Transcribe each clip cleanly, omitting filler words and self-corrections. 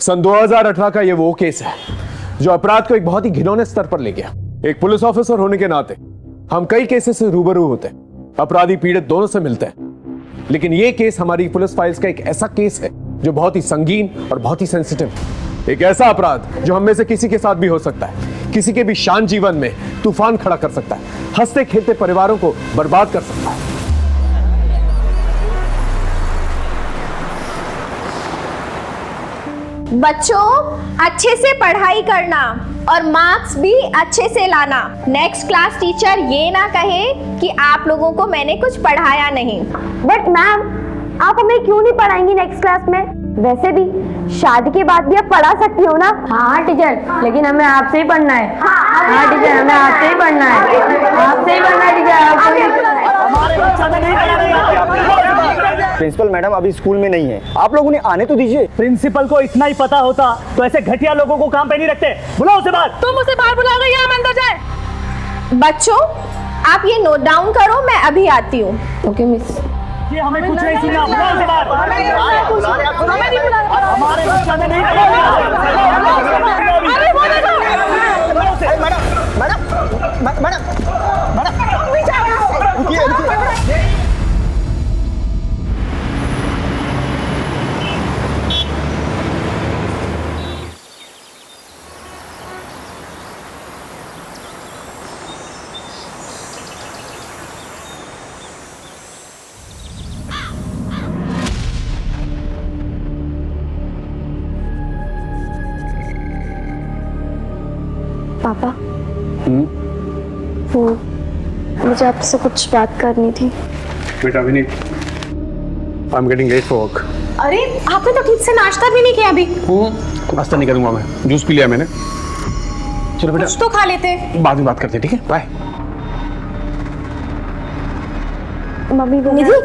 सन 2018 का ये वो केस है जो अपराध को एक बहुत ही घिनौने स्तर पर ले गया। एक पुलिस ऑफिसर होने के नाते हम कई केसेस से रूबरू होते हैं, अपराधी पीड़ित दोनों से मिलते हैं, लेकिन ये केस हमारी पुलिस फाइल्स का एक ऐसा केस है जो बहुत ही संगीन और बहुत ही सेंसिटिव है। एक ऐसा अपराध जो हम में से किसी के साथ भी हो सकता है, किसी के भी शांत जीवन में तूफान खड़ा कर सकता है, हंसते खेलते परिवारों को बर्बाद कर सकता है। बच्चों, अच्छे से पढ़ाई करना और मार्क्स भी अच्छे से लाना। नेक्स्ट क्लास टीचर ये ना कहे कि आप लोगों को मैंने कुछ पढ़ाया नहीं। बट मैम, आप हमें क्यों नहीं पढ़ाएंगी नेक्स्ट क्लास में? वैसे भी शादी के बाद भी आप पढ़ा सकती हो ना। हाँ टीचर, लेकिन हमें आपसे ही पढ़ना है। हाँ टीचर, हमें आपसे ही पढ़ना है, आपसे ही पढ़ना है टीचर। प्रिंसिपल मैडम अभी स्कूल में नहीं है, आप लोग उन्हें आने तो दीजिए। प्रिंसिपल को इतना ही पता होता तो ऐसे घटिया लोगों को काम पे नहीं रखते। बुलाओ उसे बाहर। तुम उसे बाहर बुलाओगे या हम अंदर जाए? बच्चों, आप ये नोट डाउन करो, मैं अभी आती हूँ। Okay miss. ये हमें कुछ नहीं सुनना। बुलाओ उसे बाहर। हमें नहीं बुलाना। हमारे बच्चा ने नहीं पापा, वो मुझे आपसे कुछ बात करनी थी। बेटा Vineet, I am getting late for work. अरे, आपने तो ठीक से नाश्ता भी नहीं किया अभी। नाश्ता नहीं करूंगा मैं, जूस पी लिया मैंने। चलो बेटा, कुछ तो खा लेते। बाद में बात करते हैं, ठीक है? बाय। मम्मी निधि,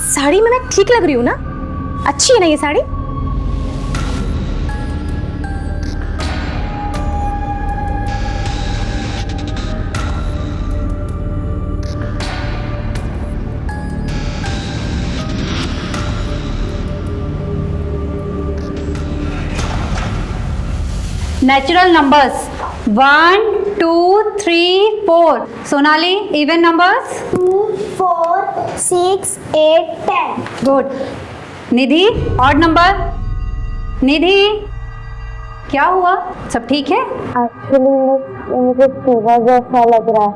साड़ी में मैं ठीक लग रही हूँ ना? अच्छी है ना ये sari? Natural numbers 1 2 3 4। Sonali, even numbers 2 4 6 8 10। Good. Nidhi, odd number. Nidhi, क्या हुआ? सब ठीक है? एक्चुअली मुझे फीवर जैसा लग रहा है,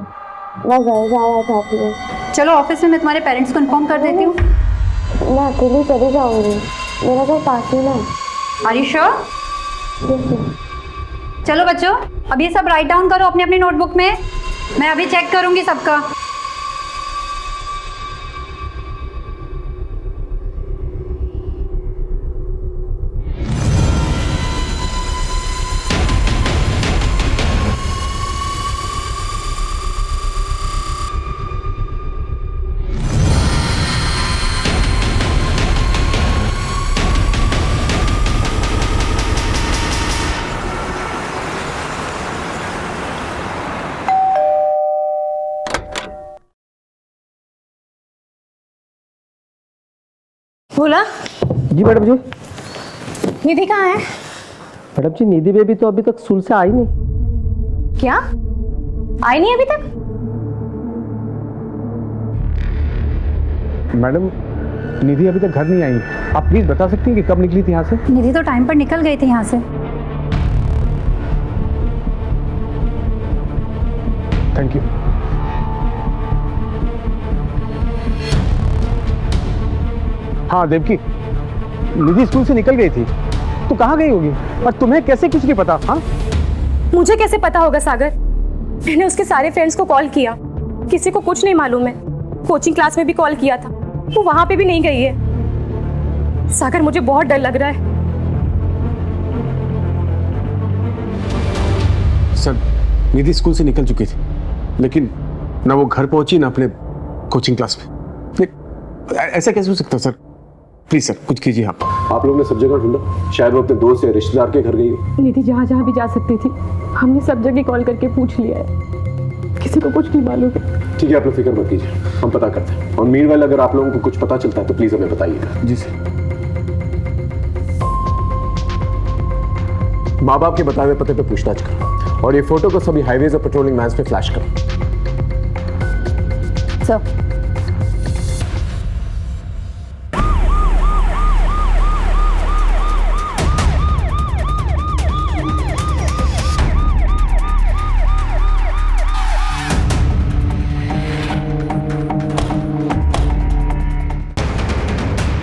मैं घर जाना चाहती हूँ। चलो ऑफिस में मैं तुम्हारे पेरेंट्स को इन्फॉर्म कर देती हूँ। मैं अकेली चली जाऊंगी, मेरा घर पास ही में है। Are you sure? चलो बच्चों, अब ये सब राइट डाउन करो अपनी अपनी नोटबुक में। मैं अभी चेक करूंगी सबका। बोला। जी मैडम जी। निधि कहाँ है? मैडम जी, निधि बेबी तो अभी तक स्कूल से आई नहीं। क्या? आई नहीं अभी तक? मैडम, निधि अभी तक घर नहीं आई। आप प्लीज बता सकती हैं कि कब निकली थी यहाँ से? निधि तो टाइम पर निकल गई थी यहाँ से। Thank you. हाँ देवकी, निधि स्कूल से निकल गई थी, तो कहाँ गई होगी? और तुम्हें कैसे कुछ नहीं पता? हाँ, मुझे कैसे पता होगा सागर? मैंने उसके सारे फ्रेंड्स को कॉल किया, किसी को कुछ नहीं मालूम है। कोचिंग क्लास में भी कॉल किया था, वो वहां पे भी नहीं गई है। सागर, मुझे बहुत डर लग रहा है। सर, निधि स्कूल से निकल चुकी थी, लेकिन ना वो घर पहुंची ना अपने कोचिंग क्लास में। ऐसा कैसे हो सकता है सर? प्लीज सर, कुछ कीजिए। आप लोगों ने सब जगह ढूंढा, शायद वो अपने दोस्त या रिश्तेदार के घर गई हो। निधि जहाँ जहाँ भी जा सकती थी, हमने सब जगह कॉल करके पूछ लिया है, किसी को कुछ नहीं मालूम है। ठीक है, आप लोग फिक्र मत कीजिए, हम पता करते हैं। और मीनवाइल अगर आप लोगों को कुछ पता चलता है तो प्लीज हमें बताइएगा। जी सर। माँ बाप के बताए हुए पते पे पूछताछ करो और ये फोटो को सभी हाईवेज और पेट्रोलिंग वैन्स पे फ्लैश करो। सर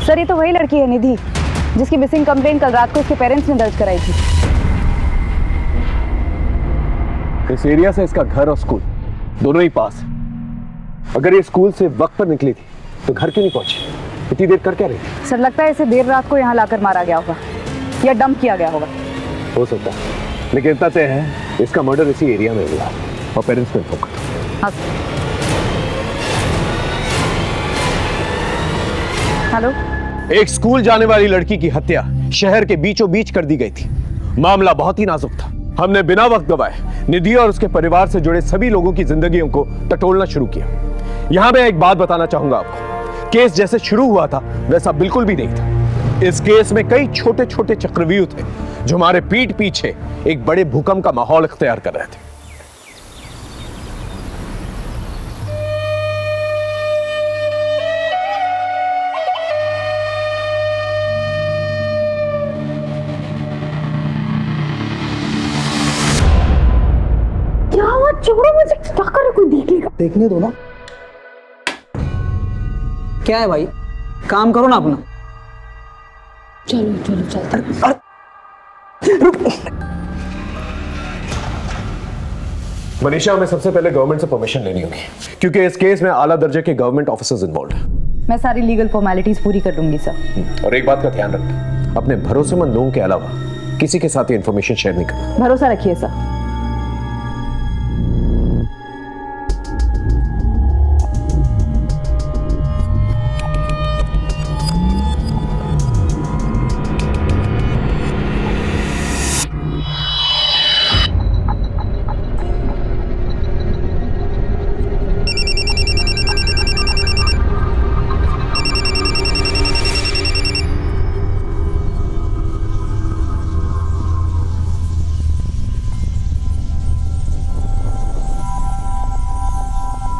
सर ये तो वही लड़की है निधि जिसकी मिसिंग कंप्लेंट कल रात को उसके पेरेंट्स ने दर्ज कराई थी। इस एरिया से इसका घर और स्कूल दोनों ही पास है। अगर ये स्कूल से वक्त पर निकली थी तो घर क्यों नहीं पहुंची? इतनी देर कर क्या रही थी? सर लगता है इसे देर रात को यहाँ लाकर मारा गया होगा या डंप किया गया होगा। हो सकता है, लेकिन इतना तय है इसका मर्डर इसी एरिया में हुआ और पेरेंट्स ने ठोका। हाँ। हेलो, एक स्कूल जाने वाली लड़की की हत्या शहर के बीचों बीच कर दी गई थी। मामला बहुत ही नाजुक था। हमने बिना वक्त गवाए निधि और उसके परिवार से जुड़े सभी लोगों की जिंदगियों को टटोलना शुरू किया। यहां मैं एक बात बताना चाहूंगा आपको, केस जैसे शुरू हुआ था वैसा बिल्कुल भी नहीं था। इस केस में कई छोटे छोटे चक्रव्यूह थे जो हमारे पीठ पीछे एक बड़े भूकंप का माहौल इख्तियार कर रहे थे। क्या हुआ? छोड़ो मुझे, क्या कर रहे? कोई देखेगा। देखने दो ना। क्या है भाई, काम करो ना अपना। चलो चलो चलते। मनीषा, हमें सबसे पहले गवर्नमेंट से परमिशन लेनी होगी क्योंकि इस केस में आला दर्जे के गवर्नमेंट ऑफिसर्स इन्वॉल्व हैं। मैं सारी लीगल फॉर्मेलिटीज पूरी कर दूंगी सर। और एक बात का ध्यान रखें, अपने भरोसेमंद लोगों के अलावा किसी के साथ ये इंफॉर्मेशन शेयर नहीं करना। भरोसा रखिए सर।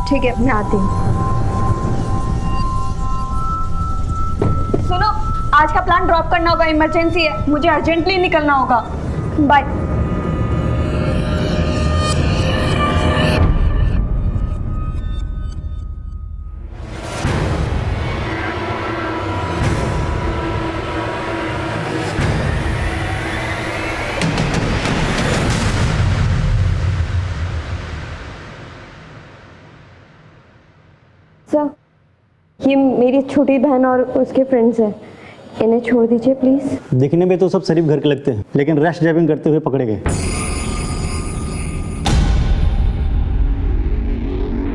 ठीक है, मैं आती हूँ। सुनो, आज का प्लान ड्रॉप करना होगा, इमरजेंसी है, मुझे अर्जेंटली निकलना होगा। बाय। सर, ये मेरी छोटी बहन और उसके फ्रेंड्स हैं, इन्हें छोड़ दीजिए प्लीज। दिखने में तो सब शरीफ घर के लगते हैं, लेकिन रैश ड्राइविंग करते हुए पकड़े गए।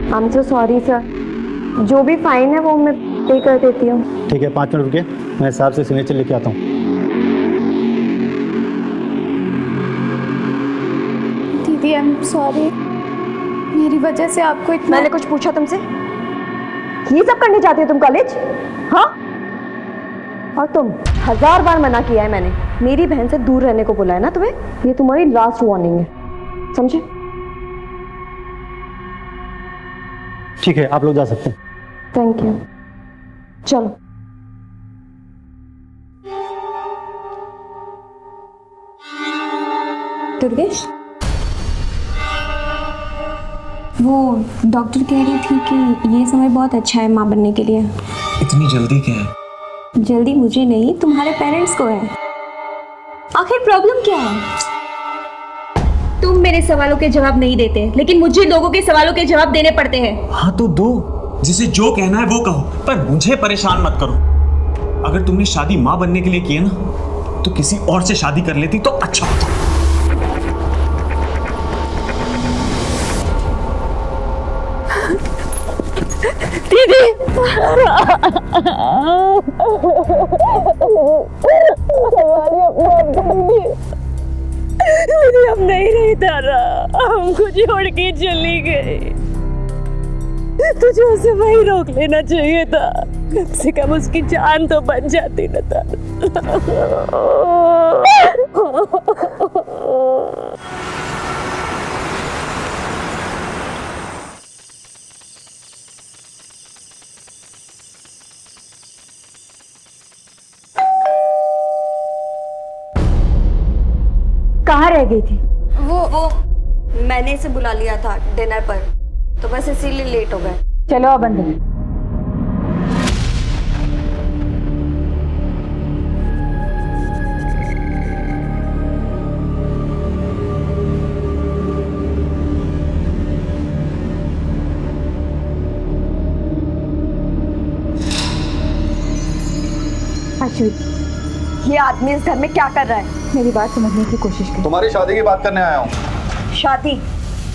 I am so sorry sir, जो भी फाइन है वो मैं पे कर देती हूँ। ठीक है, 5 मिनट रुके, मैं साहब से सिग्नेचर लेके आता हूँ। दीदी आई एम सॉरी, मेरी वजह से आपको इतना। मैंने कुछ पूछा तुमसे? ये सब करने जाती हो तुम कॉलेज? हाँ, और तुम 1000 बार मना किया है मैंने, मेरी बहन से दूर रहने को बोला है ना तुम्हें। ये तुम्हारी लास्ट वार्निंग है, समझे? ठीक है, आप लोग जा सकते हैं। थैंक यू, चलो। दुर्गेश, वो डॉक्टर कह रही थी कि ये समय बहुत अच्छा है माँ बनने के लिए। इतनी जल्दी क्या है? जल्दी मुझे नहीं, तुम्हारे पेरेंट्स को है। आखिर प्रॉब्लम क्या है? तुम मेरे सवालों के जवाब नहीं देते, लेकिन मुझे लोगों के सवालों के जवाब देने पड़ते हैं। हाँ तो दो, जिसे जो कहना है वो कहो, पर मुझे परेशान मत करो। अगर तुमने शादी माँ बनने के लिए की है ना, तो किसी और से शादी कर लेती तो अच्छा होता। दीदी दीदी हम नहीं रही तारा, हमको छोड़ के चली गई। तुझे उसे वही रोक लेना चाहिए था, कम से कम उसकी जान तो बच जाती ना तारा। गई थी? वो मैंने इसे बुला लिया था डिनर पर, तो बस इसीलिए लेट हो गए। चलो अब अंदर। ये आदमी इस घर में क्या कर रहा है? मेरी बात समझने की कोशिश कर। तुम्हारी शादी की बात करने आया हूँ। शादी?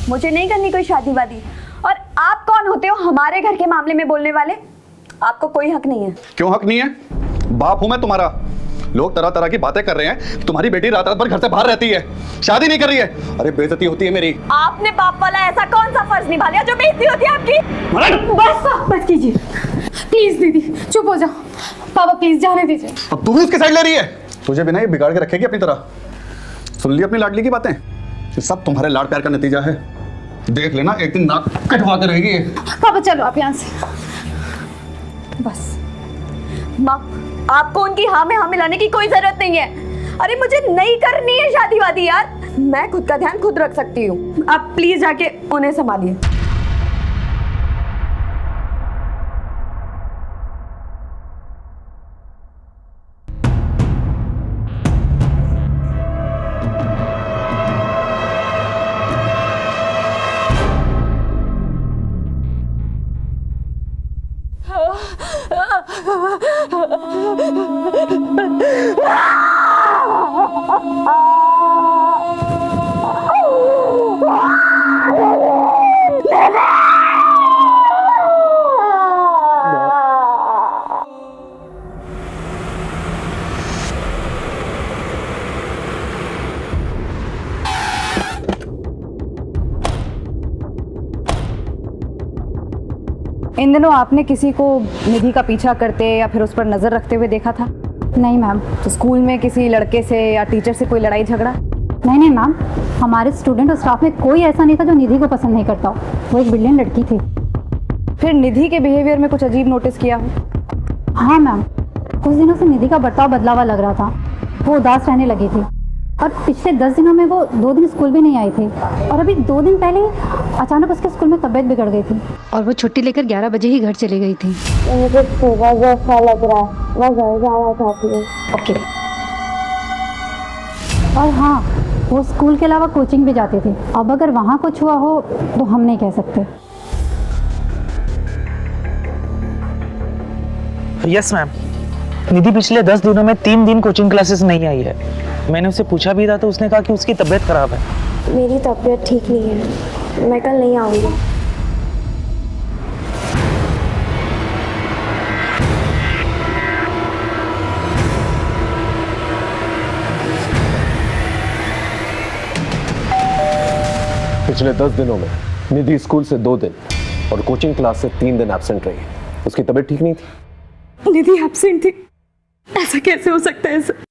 मुझे नहीं करनी कोई शादी वादी। और आप कौन होते हो हमारे घर के मामले में बोलने वाले? आपको कोई हक नहीं है। क्यों हक नहीं है? बाप हूं मैं तुम्हारा। लोग तरह तरह की बातें कर रहे हैं। तुम्हारी बेटी रात रात भर घर से बाहर रहती है, शादी नहीं कर रही है। अरे बेइज्जती होती है मेरी। आपने बाप वाला ऐसा कौन सा फर्ज निभा लिया जो बेइज्जती होती है आपकी? बस कीजिए प्लीज दीदी चुप हो जाओ। पापा प्लीज जाने दीजिए। अब तू भी उसकी साइड ले रही है। तुझे बिना ये बिगाड़ के रखेगी अपनी तरह। सुन ली अपनी लाडली की बातें? ये सब तुम्हारे लाड प्यार का नतीजा है। देख लेना एक दिन नाक कटवा के रहेगी। पापा चलो आप यहाँ से। बस माँ, आपको उनकी हाँ में हाँ मिलाने की कोई जरूरत नहीं है। अरे मुझे नहीं करनी है शादी वादी यार। मैं खुद का ध्यान खुद रख सकती हूँ। आप प्लीज जाके उन्हें संभालिए। इन दिनों आपने किसी को निधि का पीछा करते या फिर उस पर नजर रखते हुए देखा था? नहीं मैम। तो स्कूल में किसी लड़के से या टीचर से कोई लड़ाई झगड़ा? नहीं मैम, हमारे स्टूडेंट और स्टाफ में कोई ऐसा नहीं था जो निधि को पसंद नहीं करता हो। वो एक ब्रिलियंट लड़की थी। फिर निधि के बिहेवियर में कुछ अजीब नोटिस किया हो? हाँ मैम, कुछ दिनों से निधि का बर्ताव बदला हुआ लग रहा था। वो उदास रहने लगी थी और पिछले 10 दिनों में वो 2 दिन स्कूल भी नहीं आई थी। और अभी 2 दिन पहले अचानक उसके स्कूल में तबीयत बिगड़ गई थी और वो छुट्टी लेकर 11 बजे ही घर चली गई थी। मुझे सुबह जैसा लग रहा है, मैं घर जाना चाहती हूँ। ओके। और हाँ, वो स्कूल के अलावा कोचिंग भी जाते थे। अब अगर वहाँ कुछ हुआ हो तो हम नहीं कह सकते। यस मैम, निधि पिछले 10 दिनों में 3 दिन कोचिंग क्लासेस नहीं आई है। मैंने उससे पूछा भी था तो उसने कहा कि उसकी तबीयत खराब है। मेरी तबीयत ठीक नहीं है, मैं कल नहीं आऊँगी। पिछले 10 दिनों में निधि स्कूल से 2 दिन और कोचिंग क्लास से 3 दिन एब्सेंट रही। उसकी तबीयत ठीक नहीं थी। निधि एब्सेंट थी? ऐसा कैसे हो सकता है सर?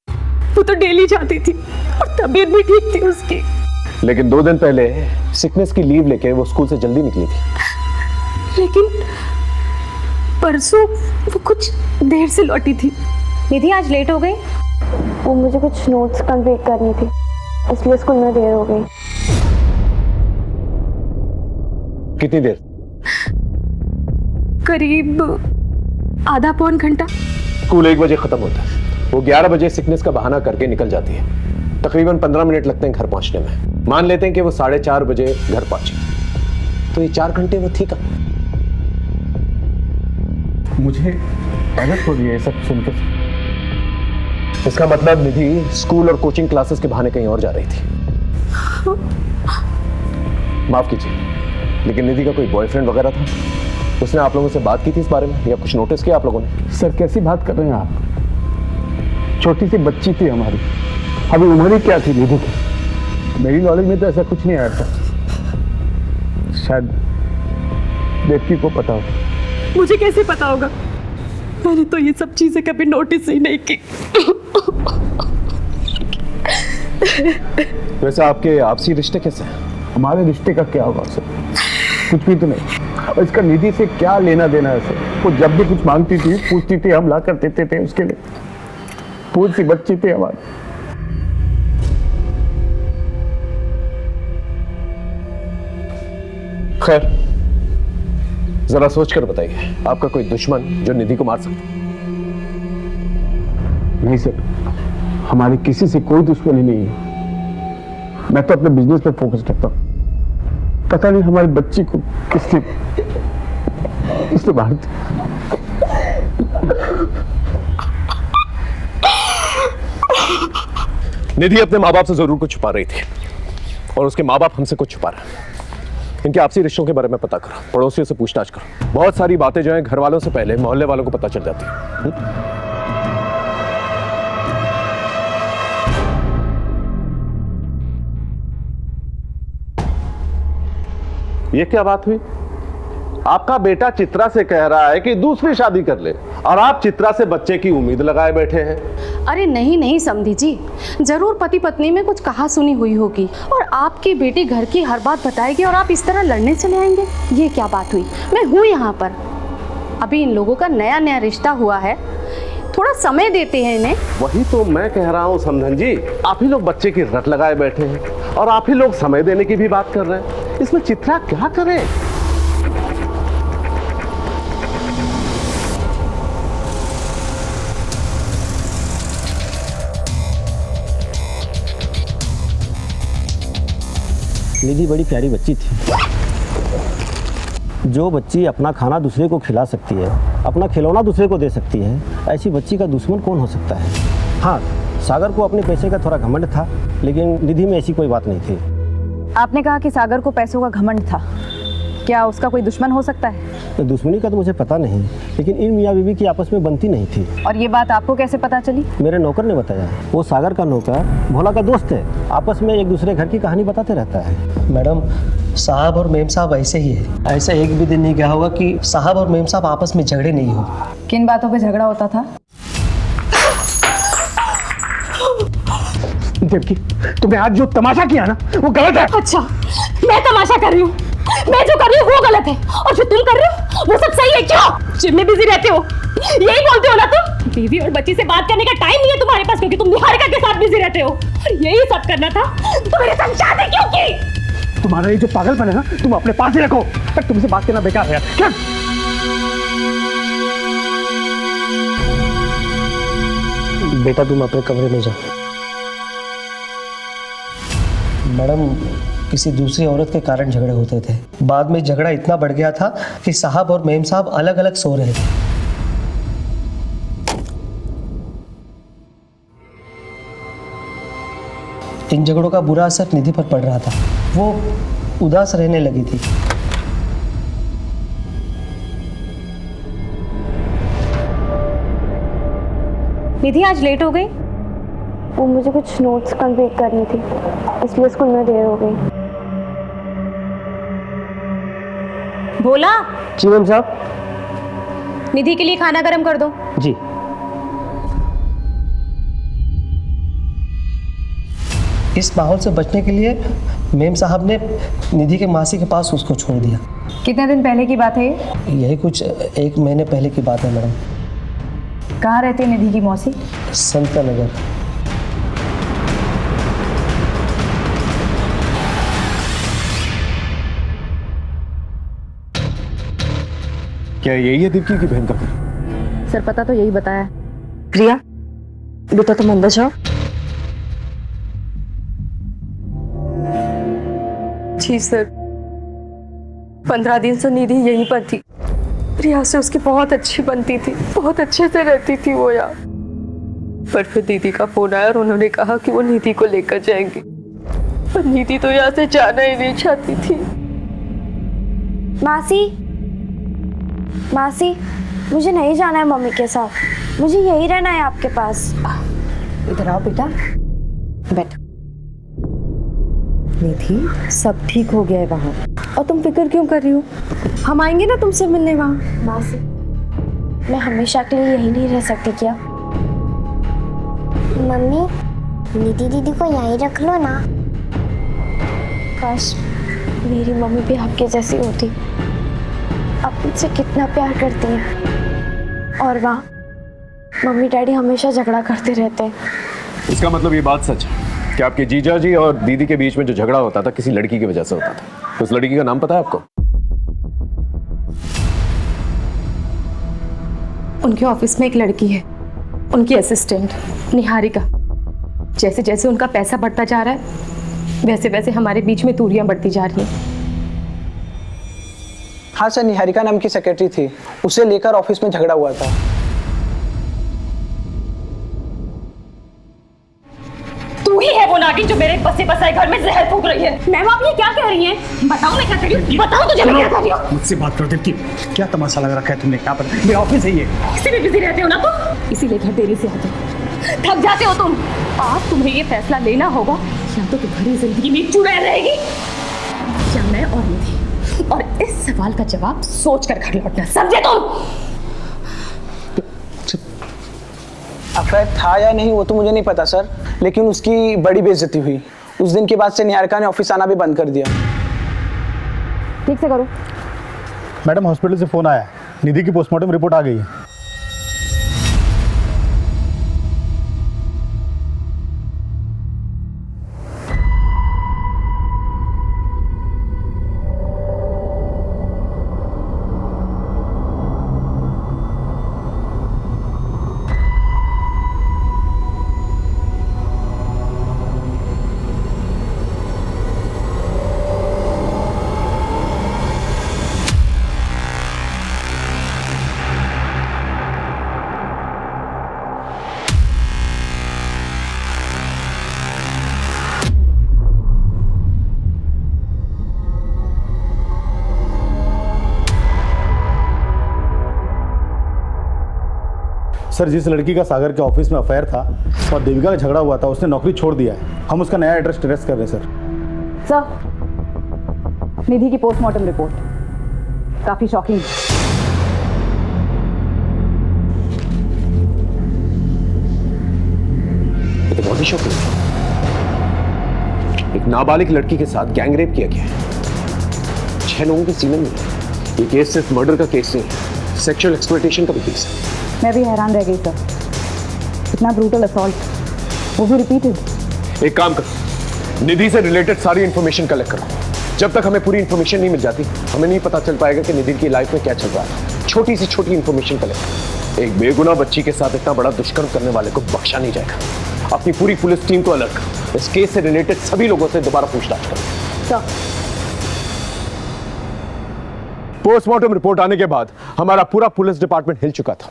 वो तो डेली जाती थी और तबीयत भी ठीक थी उसकी। लेकिन 2 दिन पहले सिकनेस की लीव लेके वो स्कूल से जल्दी निकली थी। लेकिन परसों वो कुछ देर से लौटी थी। निधि आज लेट हो गई। वो मुझे कुछ नोट्स कंप्लीट करनी थी, इसलिए स्कूल में देर हो गई। कितनी देर? करीब आधा पौन घंटा। स्कूल 1 बजे खत्म होता है। वो 11 बजे सिकनेस का बहाना करके निकल जाती है। तकरीबन 15 मिनट लगते हैं घर पहुंचने में। मान लेते हैं कि वो 4:30 बजे घर पहुंची, तो ये 4 घंटे वो थी कहाँ? मुझे गलत हो रही है सब सुनकर। इसका मतलब निधि स्कूल और कोचिंग क्लासेस के बहाने कहीं और जा रही थी। माफ कीजिए, लेकिन निधि का कोई बॉयफ्रेंड वगैरह था? उसने आप लोगों से बात की थी इस बारे में या कुछ नोटिस किया आप लोगों ने? सर कैसी बात कर रहे हैं आप? छोटी सी बच्ची थी हमारी, अभी उम्र ही क्या थी निधि की? मेरी नॉलेज में तो ऐसा कुछ नहीं आया था। शायद देवकी को पता हो। मुझे कैसे पता होगा? मैंने तो ये सब चीजें कभी नोटिस ही नहीं की। वैसे आपके आपसी रिश्ते कैसे हैं? हमारे रिश्ते का क्या होगा सर? कुछ भी तो नहीं। और इसका निधि से क्या लेना देना है सर? वो जब भी कुछ मांगती थी, पूछती थी, हम ला कर देते थे उसके लिए। पूरी सी बच्ची थी हमारी। खैर, जरा सोचकर बताइए, आपका कोई दुश्मन जो निधि को मार सकता? नहीं सर, हमारे किसी से कोई दुश्मनी नहीं है। मैं तो अपने बिजनेस पे फोकस करता हूँ। पता नहीं हमारी बच्ची को किसने मार दिया। निधि अपने माँ बाप से जरूर कुछ छुपा रही थी और उसके माँ बाप हमसे कुछ छुपा रहे हैं। इनके आपसी रिश्तों के बारे में पता करो, पड़ोसियों से पूछताछ करो। बहुत सारी बातें जो हैं घर वालों से पहले मोहल्ले वालों को पता चल जाती है। ये क्या बात हुई? आपका बेटा चित्रा से कह रहा है कि दूसरी शादी कर ले और आप चित्रा से बच्चे की उम्मीद लगाए बैठे हैं। अरे नहीं नहीं समधी जी, जरूर पति पत्नी में कुछ कहा सुनी हुई होगी और आपकी बेटी घर की हर बात बताएगी और आप इस तरह लड़ने चले आएंगे। ये क्या बात हुई? मैं हूँ यहाँ पर, अभी इन लोगों का नया नया रिश्ता हुआ है, थोड़ा समय देते हैं इन्हें। वही तो मैं कह रहा हूँ समधन जी, आप ही लोग बच्चे की रट लगाए बैठे हैं और आप ही लोग समय देने की भी बात कर रहे हैं। इसमें चित्रा क्या करे? निधि बड़ी प्यारी बच्ची थी। जो बच्ची अपना खाना दूसरे को खिला सकती है, अपना खिलौना दूसरे को दे सकती है, ऐसी बच्ची का दुश्मन कौन हो सकता है? हाँ, सागर को अपने पैसे का थोड़ा घमंड था, लेकिन निधि में ऐसी कोई बात नहीं थी। आपने कहा कि सागर को पैसों का घमंड था, क्या उसका कोई दुश्मन हो सकता है? तो दुश्मनी का तो मुझे पता नहीं, लेकिन इन मियाँ बीवी की आपस में बनती नहीं थी। और ये बात आपको कैसे पता चली? मेरे नौकर ने बताया। वो सागर का नौकर भोला का दोस्त है, आपस में एक दूसरे घर की कहानी बताते रहता है। मैडम, साहब और मेम साहब ऐसे ही है। ऐसा एक भी दिन नहीं गया होगा कि साहब और मेम साहब आपस में झगड़े नहीं हो। किन बातों पे झगड़ा होता था? देवकी, तुमने आज जो तमाशा किया ना, वो गलत है। अच्छा, मैं तमाशा कर रही हूँ? मैं जो कर रही हूँ वो गलत है और जो तुम कर रहे हो वो सब सही है? क्यों जिम में बिजी रहते हो, यही बोलते हो ना तुम? बीवी और बच्ची से बात करने का टाइम नहीं है तुम्हारे पास, क्योंकि तुम निहारिका के साथ बिजी रहते हो। और यही सब करना था तो मेरे साथ शादी क्यों की? तुम्हारा ये जो पागलपन है ना, तुम अपने पास ही रखो। पर तुमसे बात करना बेकार है। क्या? बेटा तुम अपने कमरे में जाओ। मैडम, किसी दूसरी औरत के कारण झगड़े होते थे, बाद में झगड़ा इतना बढ़ गया था कि साहब और मेम साहब अलग अलग सो रहे थे। इन झगड़ों का बुरा असर निधि पर पड़ रहा था, वो उदास रहने लगी थी। निधि आज लेट हो गई? वो मुझे कुछ नोट्स कंप्लीट करनी थी, इसलिए स्कूल में देर हो गई। भोला। जी मैम साहब। निधि के लिए खाना गर्म कर दो। जी। इस माहौल से बचने के लिए मेम साहब ने निधि के मासी के पास उसको छोड़ दिया। कितने दिन पहले की बात है ये? यही कुछ 1 महीने पहले की बात है मैडम। कहाँ रहती है निधि की मौसी? संता नगर। क्या यही है दिव्की की बहन का घर? सर पता तो यही बताया। प्रिया, बेटा तुम अंदर जाओ। जी सर, 15 दिन से निधि यहीं पर थी। प्रिया से उसकी बहुत अच्छी बनती थी, बहुत अच्छे से रहती थी वो यार। पर फिर दीदी का फोन आया और उन्होंने कहा कि वो निधि को लेकर जाएंगे, पर निधि तो यहाँ से जाना ही नहीं चाहती थी। मासी, मुझे नहीं जाना है मम्मी के साथ, मुझे यही रहना है आपके पास। इधर आओ बेटा, बैठो। निधि, सब ठीक हो गया है वहाँ, और तुम फिक्र क्यों कर रही हो? हम आएंगे ना तुमसे मिलने वहाँ। मासी, मैं हमेशा के लिए यही नहीं रह सकती क्या? मम्मी, निधि दीदी को यहीं रख लो ना। काश मेरी मम्मी भी आपके जैसी होती, आप मुझसे कितना प्यार करती हैं, और वहाँ मम्मी डैडी हमेशा झगड़ा करते रहते हैं। इसका मतलब ये बात सच है कि आपके जीजा जी और दीदी के बीच में जो झगड़ा होता था किसी लड़की की वजह से होता था। उस लड़की का नाम पता है आपको? उनके ऑफिस में एक लड़की है, उनकी असिस्टेंट निहारिका। जैसे जैसे उनका पैसा बढ़ता जा रहा है वैसे वैसे हमारे बीच में दूरियां बढ़ती जा रही हैं। हाँ सर, निहारिका नाम की सेक्रेटरी थी, उसे लेकर ऑफिस में झगड़ा हुआ था। तू ही है वो नागिन जो मेरे बसे बसाए घर में जहर फूंक रही है। मैम आप ये क्या कह रही हैं? बताओ मैं क्या कर रही हूँ, बताओ तुझे मैं क्या कर रही हूँ। मुझसे बात करो देवकी, क्या तमाशा लग रखा है तुमने यहाँ पर? मेरा ऑफिस है ये। इसी में बिजी रहते हो ना तुम, इसीलिए घर देरी से आते हो, थक जाते हो तुम। आज तुम्हें ये फैसला लेना होगा, या तो तुम्हारी जिंदगी में चुड़ैल रहेगी या मैं और निधि। और इस सवाल का जवाब सोच कर घर लौटना, समझे तुम? अफेयर था या नहीं वो तो मुझे नहीं पता सर, लेकिन उसकी बड़ी बेइज्जती हुई। उस दिन के बाद से निहारिका ने ऑफिस आना भी बंद कर दिया। ठीक से करो। मैडम हॉस्पिटल से फ़ोन आया, निधि की पोस्टमार्टम रिपोर्ट आ गई है। सर, जिस लड़की का सागर के ऑफिस में अफेयर था और देविका का झगड़ा हुआ था, उसने नौकरी छोड़ दिया है। हम उसका नया एड्रेस ट्रेस कर रहे हैं सर, निधि की पोस्टमार्टम रिपोर्ट काफी शॉकिंग। ये तो बहुत ही शॉकिंग है। एक नाबालिग लड़की के साथ गैंग रेप किया गया है, 6 लोगों की सीलन में। ये केस सिर्फ मर्डर का केस नहीं है, सेक्सुअल एक्सप्लॉयटेशन का भी केस है। मैं भी हैरान रह गई सर, इतना ब्रूटल असॉल्ट, वो भी रिपीटेड। एक काम करो, निधि से रिलेटेड सारी इंफॉर्मेशन कलेक्ट करो। जब तक हमें पूरी इंफॉर्मेशन नहीं मिल जाती, हमें नहीं पता चल पाएगा कि निधि की लाइफ में क्या चल रहा है। छोटी सी छोटी इंफॉर्मेशन कलेक्ट करो। एक बेगुनाह बच्ची के साथ इतना बड़ा दुष्कर्म करने वाले को बख्शा नहीं जाएगा। अपनी पूरी पुलिस टीम को अलर्ट करो। इस केस से रिलेटेड सभी लोगों से दोबारा पूछताछ करो। पोस्टमार्टम रिपोर्ट आने के बाद हमारा पूरा पुलिस डिपार्टमेंट हिल चुका था,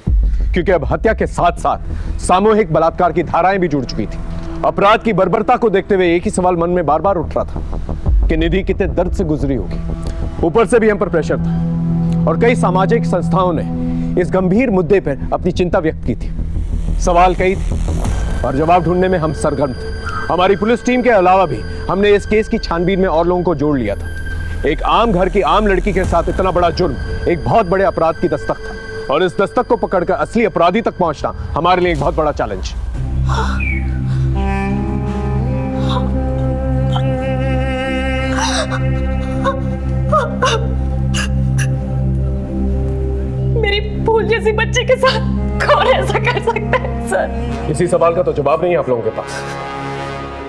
क्योंकि अब हत्या के साथ साथ सामूहिक बलात्कार की धाराएं भी जुड़ चुकी थी। अपराध की बर्बरता को देखते हुए एक ही सवाल मन में बार बार उठ रहा था कि निधि कितने दर्द से गुजरी होगी। ऊपर से भी हम पर प्रेशर था और कई सामाजिक संस्थाओं ने इस गंभीर मुद्दे पर अपनी चिंता व्यक्त की थी। सवाल कई थे और जवाब ढूंढने में हम सरगर्म थे। हमारी पुलिस टीम के अलावा भी हमने इस केस की छानबीन में और लोगों को जोड़ लिया था। एक आम घर की आम लड़की के साथ इतना बड़ा जुर्म एक बहुत बड़े अपराध की दस्तक था, और इस दस्तक को पकड़कर असली अपराधी तक पहुंचना हमारे लिए एक बहुत बड़ा चैलेंज। मेरी फूल जैसी बच्ची के साथ कौन ऐसा कर सकता है सर? इसी सवाल का तो जवाब नहीं है आप लोगों के पास।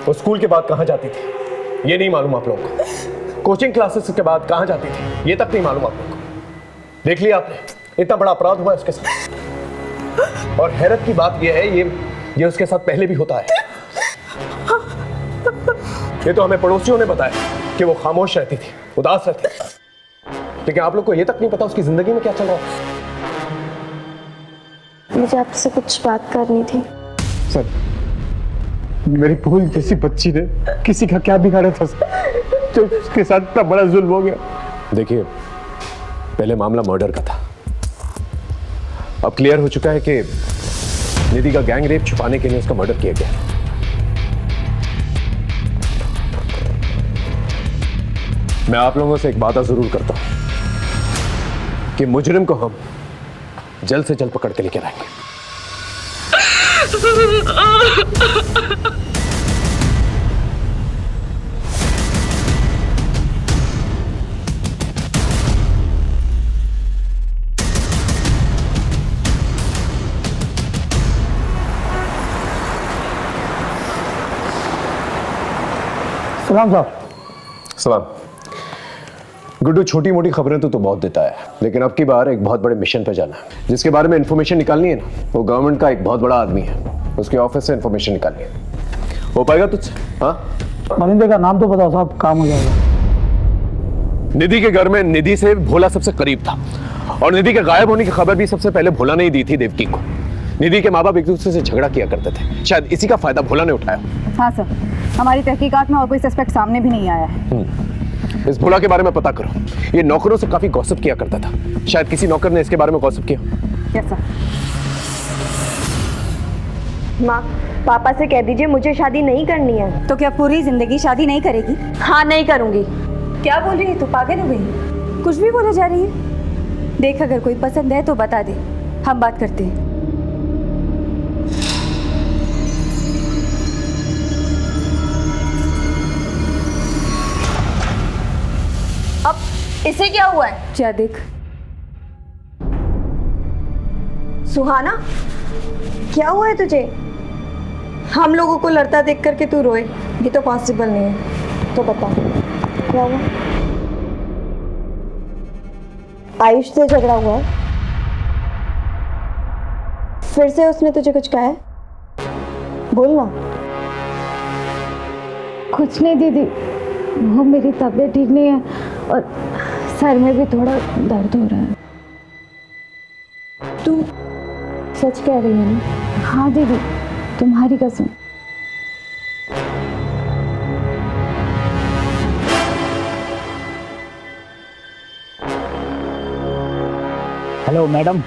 वो स्कूल के बाद कहां जाती थी ये नहीं मालूम आप लोगों को। कोचिंग क्लासेस के बाद कहां जाती थी ये तक नहीं मालूम आप लोगों को। देख लिया आपने, इतना बड़ा अपराध हुआ है उसके साथ। और हैरत की बात यह है ये उसके साथ पहले भी होता है। ये तो हमें पड़ोसियों ने बताया कि वो खामोश रहती थी, उदास रहती थी, लेकिन आप लोग को ये तक नहीं पता उसकी जिंदगी में क्या चल रहा है। मुझे आपसे कुछ बात करनी थी। सर, मेरी फूल जैसी बच्ची ने किसी का क्या बिगाड़ा था जो उसके साथ इतना बड़ा जुल्म हो गया। देखिए, पहले मामला मर्डर का था, अब क्लियर हो चुका है कि निधि का गैंग रेप छुपाने के लिए उसका मर्डर किया गया। मैं आप लोगों से एक वादा जरूर करता हूं कि मुजरिम को हम जल्द से जल्द पकड़ के लेकर आएंगे। सलाम साहब। सलाम। गुड्डू, छोटी मोटी खबरें तो बहुत देता है, लेकिन अब की बार एक बहुत बड़े मिशन पे जाना है। जिसके बारे में इंफॉर्मेशन निकालनी है ना, वो गवर्नमेंट का एक बहुत बड़ा आदमी है, उसके ऑफिस से इंफॉर्मेशन निकालनी है। हो पाएगा तुझसे? हाँ, मनिंदर का नाम तो बताओ साहब, काम हो जाएगा। निधि के घर में निधि से भोला सबसे करीब था, और निधि के गायब होने की खबर भी सबसे पहले भोला ने ही दी थी देवकी को। निधि के माँ बाप एक दूसरे से झगड़ा किया करते थे, शायद इसी का फायदा भोला ने उठाया। हाँ सर, हमारी तहकीकात में और कोई सस्पेक्ट सामने भी नहीं आया है। इस भोला के बारे में पता करो, ये नौकरों से काफी गॉसिप किया करता था, शायद किसी नौकर ने इसके बारे में गॉसिप किया। Yes sir. माँ, पापा से कह दीजिए मुझे शादी नहीं करनी है। तो क्या पूरी जिंदगी शादी नहीं करेगी? हाँ, नहीं करूँगी। क्या बोल रही है तू? पागल हो गई? कुछ भी बोले जा रही है। देख, अगर कोई पसंद है तो बता दे, हम बात करते हैं। अब इसे क्या हुआ है? क्या देख। सुहाना, क्या हुआ है तुझे? हम लोगों को लड़ता देख करके तू रोए, ये तो पॉसिबल नहीं है। तो बता, क्या हुआ? आयुष से झगड़ा हुआ है? फिर से उसने तुझे कुछ कहा है? बोल ना। कुछ नहीं दीदी, वो मेरी तबीयत ठीक नहीं है और सर में भी थोड़ा दर्द हो रहा है। तू सच कह रही है ना? हाँ दीदी, तुम्हारी कसम। हेलो मैडम,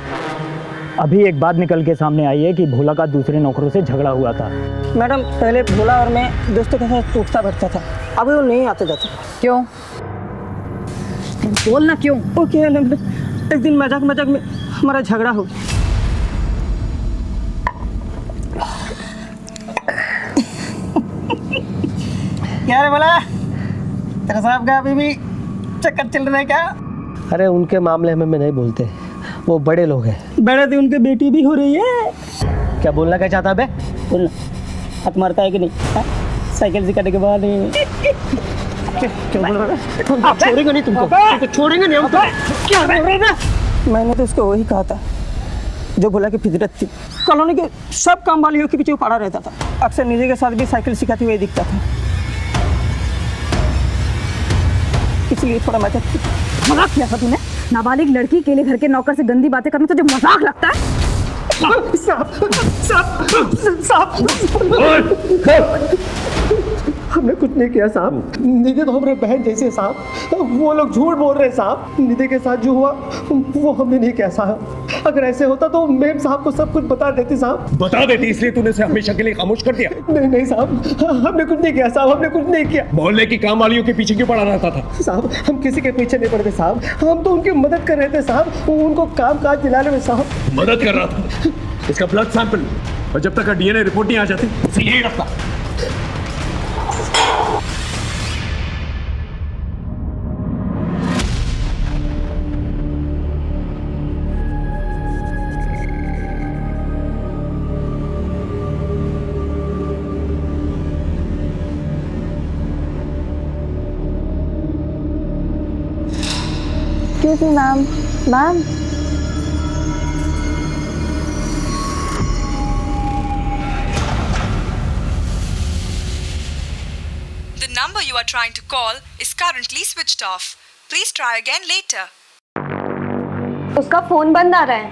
अभी एक बात निकल के सामने आई है कि भोला का दूसरे नौकरों से झगड़ा हुआ था। मैडम, पहले भोला और मैं दोस्तों के साथ उठता बैठता था, अभी वो नहीं आते जाते। क्यों? बोलना क्यों? ओके, एक दिन मजाक मजाक में हमारा झगड़ा हो गया। क्या रे भोला, तेरा साहब का अभी भी चक्कर चल रहा है क्या? अरे उनके मामले में नहीं बोलते, वो बड़े लोग हैं। बड़े थे, उनकी बेटी भी हो रही है। क्या बोलना क्या चाहता बे? बोलना, हाथ मारता है कि नहीं? साइकिल सिखाने के बाद क्या बोल रहा है? छोड़ेंगे नहीं तुमको, छोड़ेंगे नहीं हम। क्या बोल रहे ना? मैंने तो उसको वही कहा था जो भोला की फितरत थी। कॉलोनी के सब काम वालियों के पीछे वो पड़ा रहता था, अक्सर निधि के साथ भी साइकिल सिखाते हुए दिखता था, इसलिए थोड़ा मजाक किया था तूने? नाबालिग लड़की के लिए घर के नौकर से गंदी बातें करना तुझे मजाक लगता है? हमने कुछ नहीं किया साहब, निधि तो हमारे बहन जैसे साहब, वो लोग झूठ बोल रहे साहब। निधि के साथ जो हुआ वो हमने नहीं किया साहब। अगर ऐसे होता तो मेम साहब को सब कुछ बता देती साहब। बता देती, इसलिए तूने उसे हमेशा के लिए खामोश कर दिया? नहीं नहीं साहब, हमने कुछ नहीं किया साहब, हमने कुछ नहीं किया। मोहल्ले की काम वालियों के पीछे क्यों पड़ा रहता था? साहब, हम किसी के पीछे नहीं पड़ते साहब, हम तो उनकी मदद कर रहे थे साहब, उनको काम काज दिलाने में साहब। मदद कर रहा था? इसका ब्लड सैंपल, और जब तक डीएनए रिपोर्ट नहीं आ जाती उसे यही रखता। Excuse me, ma'am. Ma'am. The number you are trying to call is currently switched off. Please try again later. उसका फोन बंद आ रहा है।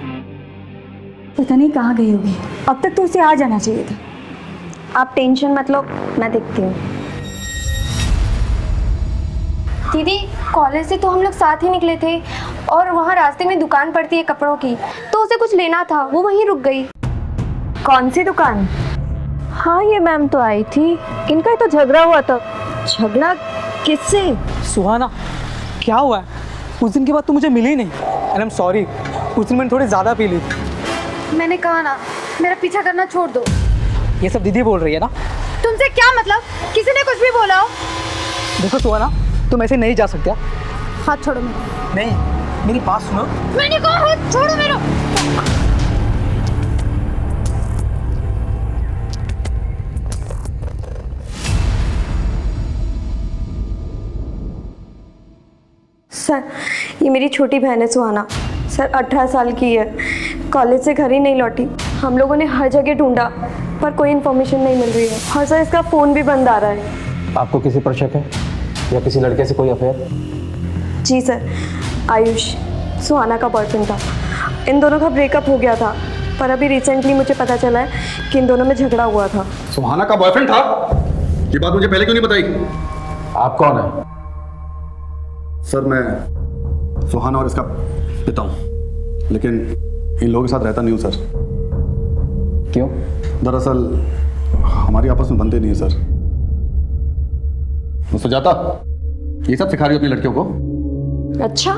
पता नहीं कहाँ गई होगी, अब तक तो उसे आ जाना चाहिए था। आप टेंशन मत लो, मैं देखती हूँ। दीदी, कॉलेज से तो हम लोग साथ ही निकले थे और वहाँ रास्ते में दुकान पड़ती है कपड़ों की, तो उसे कुछ लेना था, वो वहीं रुक गई। कौन सी दुकान? हाँ, ये मैम तो आई थी, इनका ही तो झगड़ा हुआ था। झगड़ा किससे? सुहाना, क्या हुआ है? उस दिन के बाद तो मुझे मिली नहीं। आई एम सॉरी, उस दिन मैंने थोड़ी ज़्यादा पी ली थी। मैंने कहा ना, मेरा पीछा करना छोड़ दो। ये सब दीदी बोल रही है ना? तुमसे क्या मतलब? किसी ने कुछ भी बोला हो? देखो सुहाना, तुम ऐसे नहीं जा सकते। हाथ छोड़ो मेरा। नहीं, मेरी बात सुनो। मैंने कहा हाथ छोड़ो मेरा। सर ये मेरी छोटी बहन है सुहाना। सर 18 साल की है, कॉलेज से घर ही नहीं लौटी। हम लोगों ने हर जगह ढूंढा पर कोई इन्फॉर्मेशन नहीं मिल रही है। और सर इसका फ़ोन भी बंद आ रहा है। आपको किसी पर शक है या किसी लड़के से कोई अफेयर? जी सर, आयुष सुहाना का बॉयफ्रेंड था। इन दोनों का ब्रेकअप हो गया था, पर अभी रिसेंटली मुझे पता चला है कि इन दोनों में झगड़ा हुआ था। सुहाना का बॉयफ्रेंड था? ये बात मुझे पहले क्यों नहीं बताई? आप कौन है? सर मैं सुहाना और इसका पिता हूँ, लेकिन इन लोगों के साथ रहता नहीं हूँ सर। क्यों? दरअसल हमारी आपस में बनते नहीं है सर। सुजाता, ये सब सिखा रही हो अपनी लड़कियों को? अच्छा,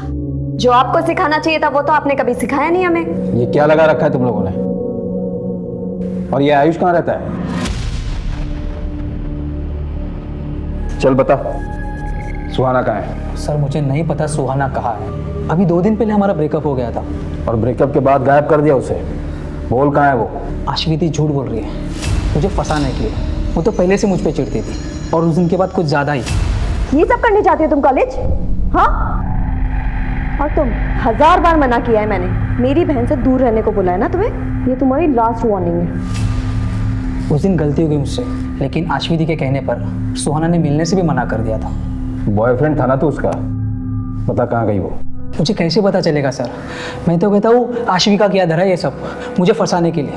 जो आपको सिखाना चाहिए था वो तो आपने कभी सिखाया नहीं हमें। ये क्या लगा रखा है तुम लोगों ने? और ये आयुष कहाँ रहता है? चल बता, सुहाना कहाँ है? सर मुझे नहीं पता सुहाना कहाँ है। अभी 2 दिन पहले हमारा ब्रेकअप हो गया था। और ब्रेकअप के बाद गायब कर दिया उसे। बोल कहाँ है वो? अश्विति झूठ बोल रही है मुझे फंसाने के लिए। वो तो पहले से मुझ पे चिढ़ती थी और उस दिन के बाद कुछ ज़्यादा ही। ये सब करने जाती हो तुम कॉलेज? हाँ, और तुम 1000 बार मना किया है मैंने। मेरी बहन से दूर रहने को बोला है ना तुम्हें। ये तुम्हारी लास्ट वार्निंग है। उस दिन गलती हो गई मुझसे, लेकिन अश्विति के कहने पर सुहाना ने मिलने से भी मना कर दिया था। बॉयफ्रेंड था ना तो उसका? बता कहाँ गई वो? मुझे कैसे पता चलेगा सर? मैं तो कहता हूँ आशिविका किया धरा ये सब मुझे फंसाने के लिए।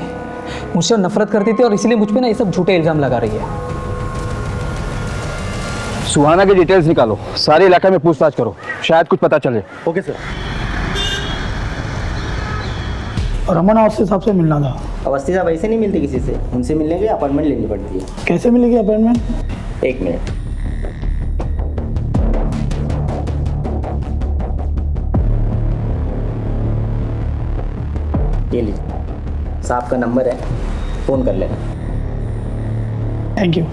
मुझसे नफरत करती थी और इसलिए मुझ पे ना ये सब झूठे इल्जाम लगा रही है। सुहाना की डिटेल्स निकालो, सारे इलाके में पूछताछ करो, शायद कुछ पता चले। Okay sir. रमन अवस्थी साहब से मिलना था। अवस्थी साहब ऐसे नहीं मिलते किसी से, उनसे मिलने के लिए अपॉइंटमेंट लेनी पड़ती है। कैसे मिलेगी अपॉइंटमेंट? 1 मिनट। ये लीजिए, साहब का नंबर है, फ़ोन कर लेना। Thank you.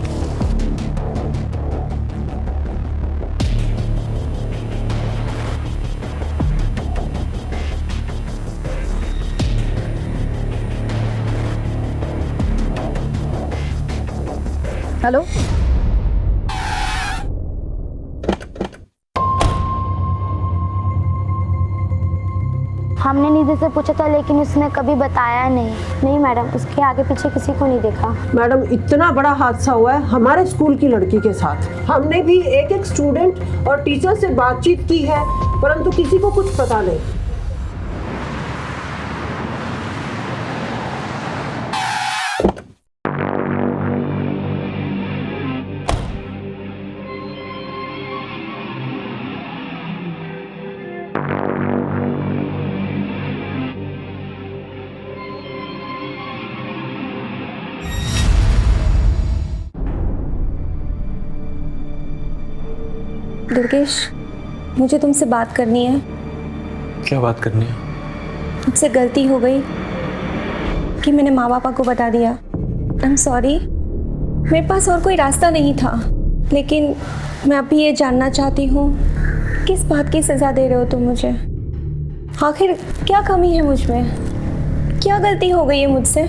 हेलो, हमने निधि से पूछा था लेकिन उसने कभी बताया नहीं। नहीं मैडम, उसके आगे पीछे किसी को नहीं देखा। मैडम इतना बड़ा हादसा हुआ है हमारे स्कूल की लड़की के साथ। हमने भी एक स्टूडेंट और टीचर से बातचीत की है, परंतु किसी को कुछ पता नहीं। दुर्गेश, मुझे तुमसे बात करनी है। क्या बात करनी है? मुझसे गलती हो गई कि मैंने माँ पापा को बता दिया। I am sorry. मेरे पास और कोई रास्ता नहीं था, लेकिन मैं अभी ये जानना चाहती हूँ किस बात की सज़ा दे रहे हो तुम मुझे? आखिर क्या कमी है मुझ में? क्या गलती हो गई है मुझसे?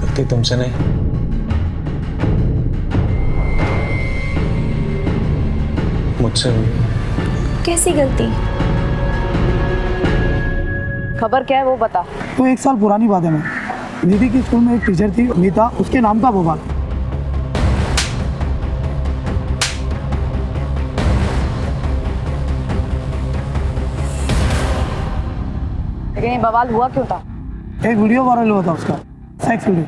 गलती तुमसे नहीं, मुझसे हुई। कैसी गलती? खबर क्या है वो बता। तो 1 साल पुरानी बात है। मैं दीदी की स्कूल में एक टीचर थी मीता, उसके नाम था बवाल। लेकिन ये बवाल हुआ क्यों था? एक वीडियो वायरल हुआ था उसका, सेक्स वीडियो।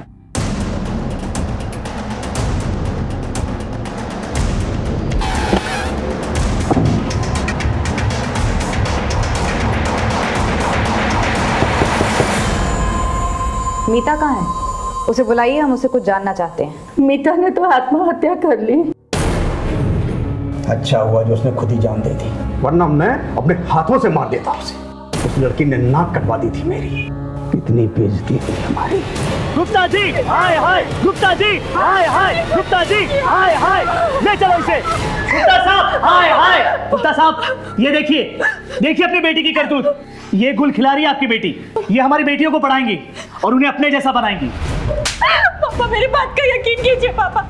मीता कहाँ है? उसे बुलाइए, हम उससे कुछ जानना चाहते हैं। मीता ने तो आत्महत्या कर ली। अच्छा हुआ जो उसने खुद ही जान दे दी, वरना मैं अपने हाथों से मार देता उसे। उस लड़की ने नाक कटवा दी थी मेरी। कितनी बेइज्जती हुई हमारी। गुप्ता जी, हाय हाय। गुप्ता जी, हाय हाय। गुप्ता जी, हाय हाय। ले चलो इसे। गुप्ता साहब, हाय हाय। गुप्ता साहब, ये देखिए, देखिए अपनी बेटी की करतूत। ये गुल खिला रही है आपकी बेटी। ये हमारी बेटियों को पढ़ाएंगी और उन्हें अपने जैसा बनाएंगी। पापा मेरी बात का यकीन कीजिए पापा,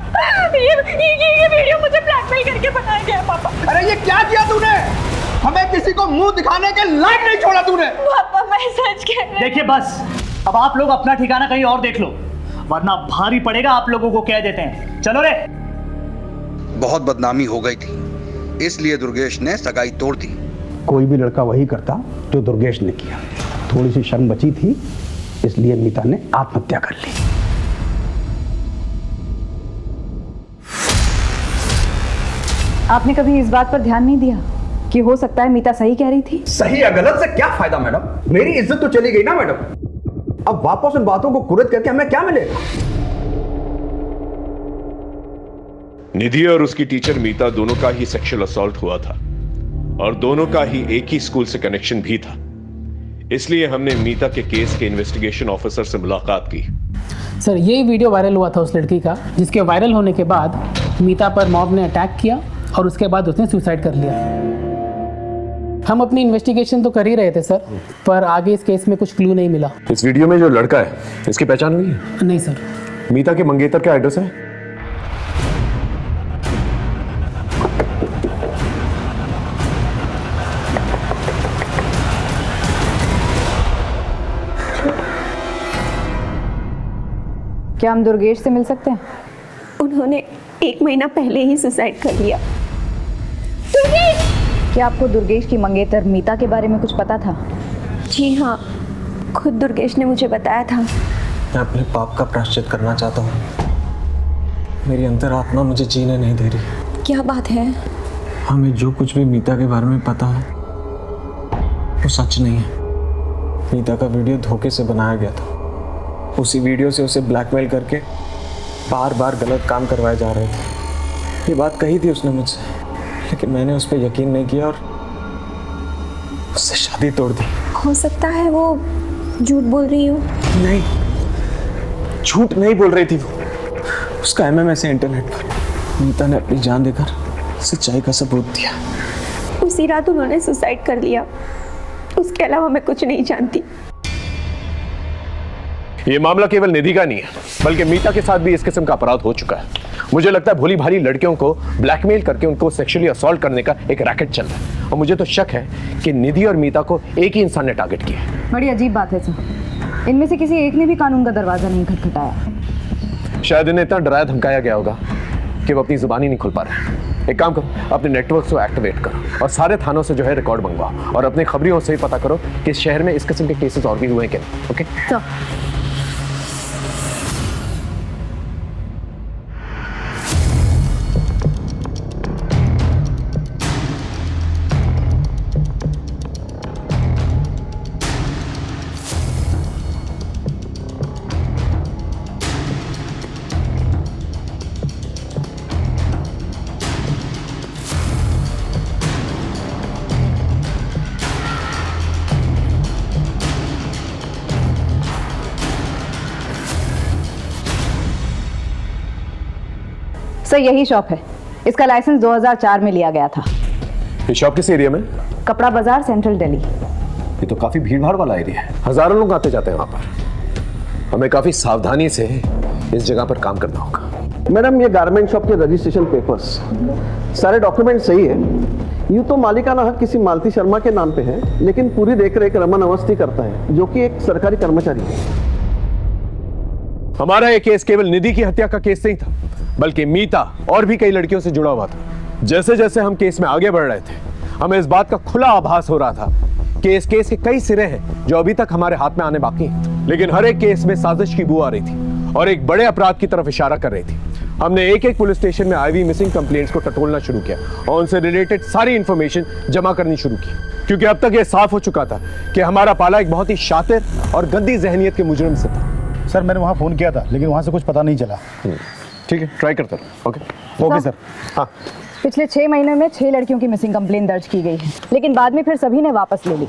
ये वीडियो मुझे ब्लैकमेल करके बनाया गया पापा। अरे ये क्या किया तूने? हमें किसी को मुंह दिखाने के लायक नहीं छोड़ा तूने। पापा मैं सच कह रही हूँ। देखिए बस, अब आप लोग अपना ठिकाना कहीं और देख लो, वरना भारी पड़ेगा आप लोगों को, कह देते हैं। चलो रे। बहुत बदनामी हो गई थी, इसलिए दुर्गेश ने सगाई तोड़ दी। कोई भी लड़का वही करता जो दुर्गेश ने किया। थोड़ी सी शर्म बची थी, इसलिए मीता ने आत्महत्या कर ली। आपने कभी इस बात पर ध्यान नहीं दिया कि हो सकता है मीता सही कह रही थी? सही या गलत से क्या फायदा मैडम? मेरी इज्जत तो चली गई ना मैडम। अब वापस उन बातों को कुरेद करके हमें क्या मिलेगा? निधि और उसकी टीचर मीता दोनों का ही सेक्सुअल असॉल्ट हुआ था और दोनों का ही एक ही स्कूल से कनेक्शन भी था। इसलिए हमने मीता के केस के इन्वेस्टिगेशन ऑफिसर से मुलाकात की। सर यही वीडियो वायरल हुआ था उस लड़की का, जिसके वायरल होने के बाद मीता पर मॉब ने अटैक किया और उसके बाद उसने सुसाइड कर लिया। हम अपनी इन्वेस्टिगेशन तो कर ही रहे थे सर, पर आगे इस केस में कुछ क्लू नहीं मिला। इस वीडियो में जो लड़का है, इसकी पहचान हुई है? नहीं सर। मीता के मंगेतर क्या एड्रेस है? क्या हम दुर्गेश से मिल सकते हैं? उन्होंने 1 महीना पहले ही सुसाइड कर लिया। क्या आपको दुर्गेश की मंगेतर मीता के बारे में कुछ पता था? जी हाँ, खुद दुर्गेश ने मुझे बताया था। मैं अपने पाप का प्रायश्चित करना चाहता हूँ। मेरी अंतरात्मा मुझे जीने नहीं दे रही। क्या बात है? हमें जो कुछ भी मीता के बारे में पता है वो सच नहीं है। मीता का वीडियो धोखे से बनाया गया था। उसी वीडियो से उसे ब्लैकमेल करके बार बार गलत काम करवाए जा रहे थे। ये बात कही थी उसने मुझसे, लेकिन मैंने उस पर यकीन नहीं किया और उससे शादी तोड़ दी। हो सकता है वो झूठ बोल रही हो। नहीं, झूठ नहीं बोल रही थी वो। उसका एमएमएस है इंटरनेट पर। मीता ने अपनी जान देकर सच्चाई का सबूत दिया। उसी रात उन्होंने सुसाइड कर लिया। उसके अलावा मैं कुछ नहीं जानती। ये मामला केवल निधि का नहीं है, बल्कि मीता के साथ भी इस किस्म का अपराध हो चुका है। मुझे लगता है भोली भाली लड़कियों को ब्लैकमेल करके उनको सेक्सुअली असॉल्ट करने का एक रैकेट चल रहा है, और मुझे तो शक है कि निधि और मीता को एक ही इंसान ने टारगेट किया है। बड़ी अजीब बात है सर, इनमें से किसी एक ने भी कानून का दरवाजा नहीं खटखटाया। शायद इन्हें इतना डराया धमकाया गया होगा कि वो अपनी जुबान ही नहीं खुल पा रहे। एक काम करो, अपने नेटवर्क को एक्टिवेट करो और सारे थानों से जो है रिकॉर्ड मंगवाओ और अपने खबरियों से ही पता करो कि इस शहर में इस किस्म के केसेस और भी हुए हैं क्या। ओके तो सर यही शॉप है। इसका लाइसेंस 2004 में लिया गया था। ये शॉप किस एरिया में? कपड़ा बाजार, सेंट्रल दिल्ली। ये तो काफी भीड़ भाड़ वाला एरिया है, हजारों लोग आते जाते हैं वहां पर। हमें काफी सावधानी से इस जगह पर काम करना होगा। मैडम ये गारमेंट शॉप के रजिस्ट्रेशन पेपर्स सारे डॉक्यूमेंट सही है। यूँ तो मालिकाना हक किसी मालती शर्मा के नाम पे है, लेकिन पूरी देखरेख रमन अवस्थी करता है, जो कि एक सरकारी कर्मचारी है। हमारा ये केस केवल निधि की हत्या का केस नहीं था, बल्कि मीता और भी कई लड़कियों से जुड़ा हुआ था। जैसे जैसे हम केस में आगे बढ़ रहे थे, हमें इस बात का खुला आभास हो रहा था कि इस केस के कई सिरे हैं जो अभी तक हमारे हाथ में आने बाकी हैं। लेकिन हर एक केस में साजिश की बू आ रही थी और एक बड़े अपराध की तरफ इशारा कर रही थी। हमने एक एक पुलिस स्टेशन में आईवी मिसिंग कंप्लेंट्स को टटोलना शुरू किया और उनसे रिलेटेड सारी इंफॉर्मेशन जमा करनी शुरू की, क्योंकि अब तक यह साफ हो चुका था कि हमारा पाला एक बहुत ही शातिर और गंदी जहनियत के मुजरिम से था। सर मैंने वहाँ फ़ोन किया था, लेकिन वहाँ से कुछ पता नहीं चला। ठीक है, ट्राई करता रहो। Okay sir. हाँ, पिछले 6 महीने में 6 लड़कियों की मिसिंग कंप्लेंट दर्ज की गई है, लेकिन बाद में फिर सभी ने वापस ले ली।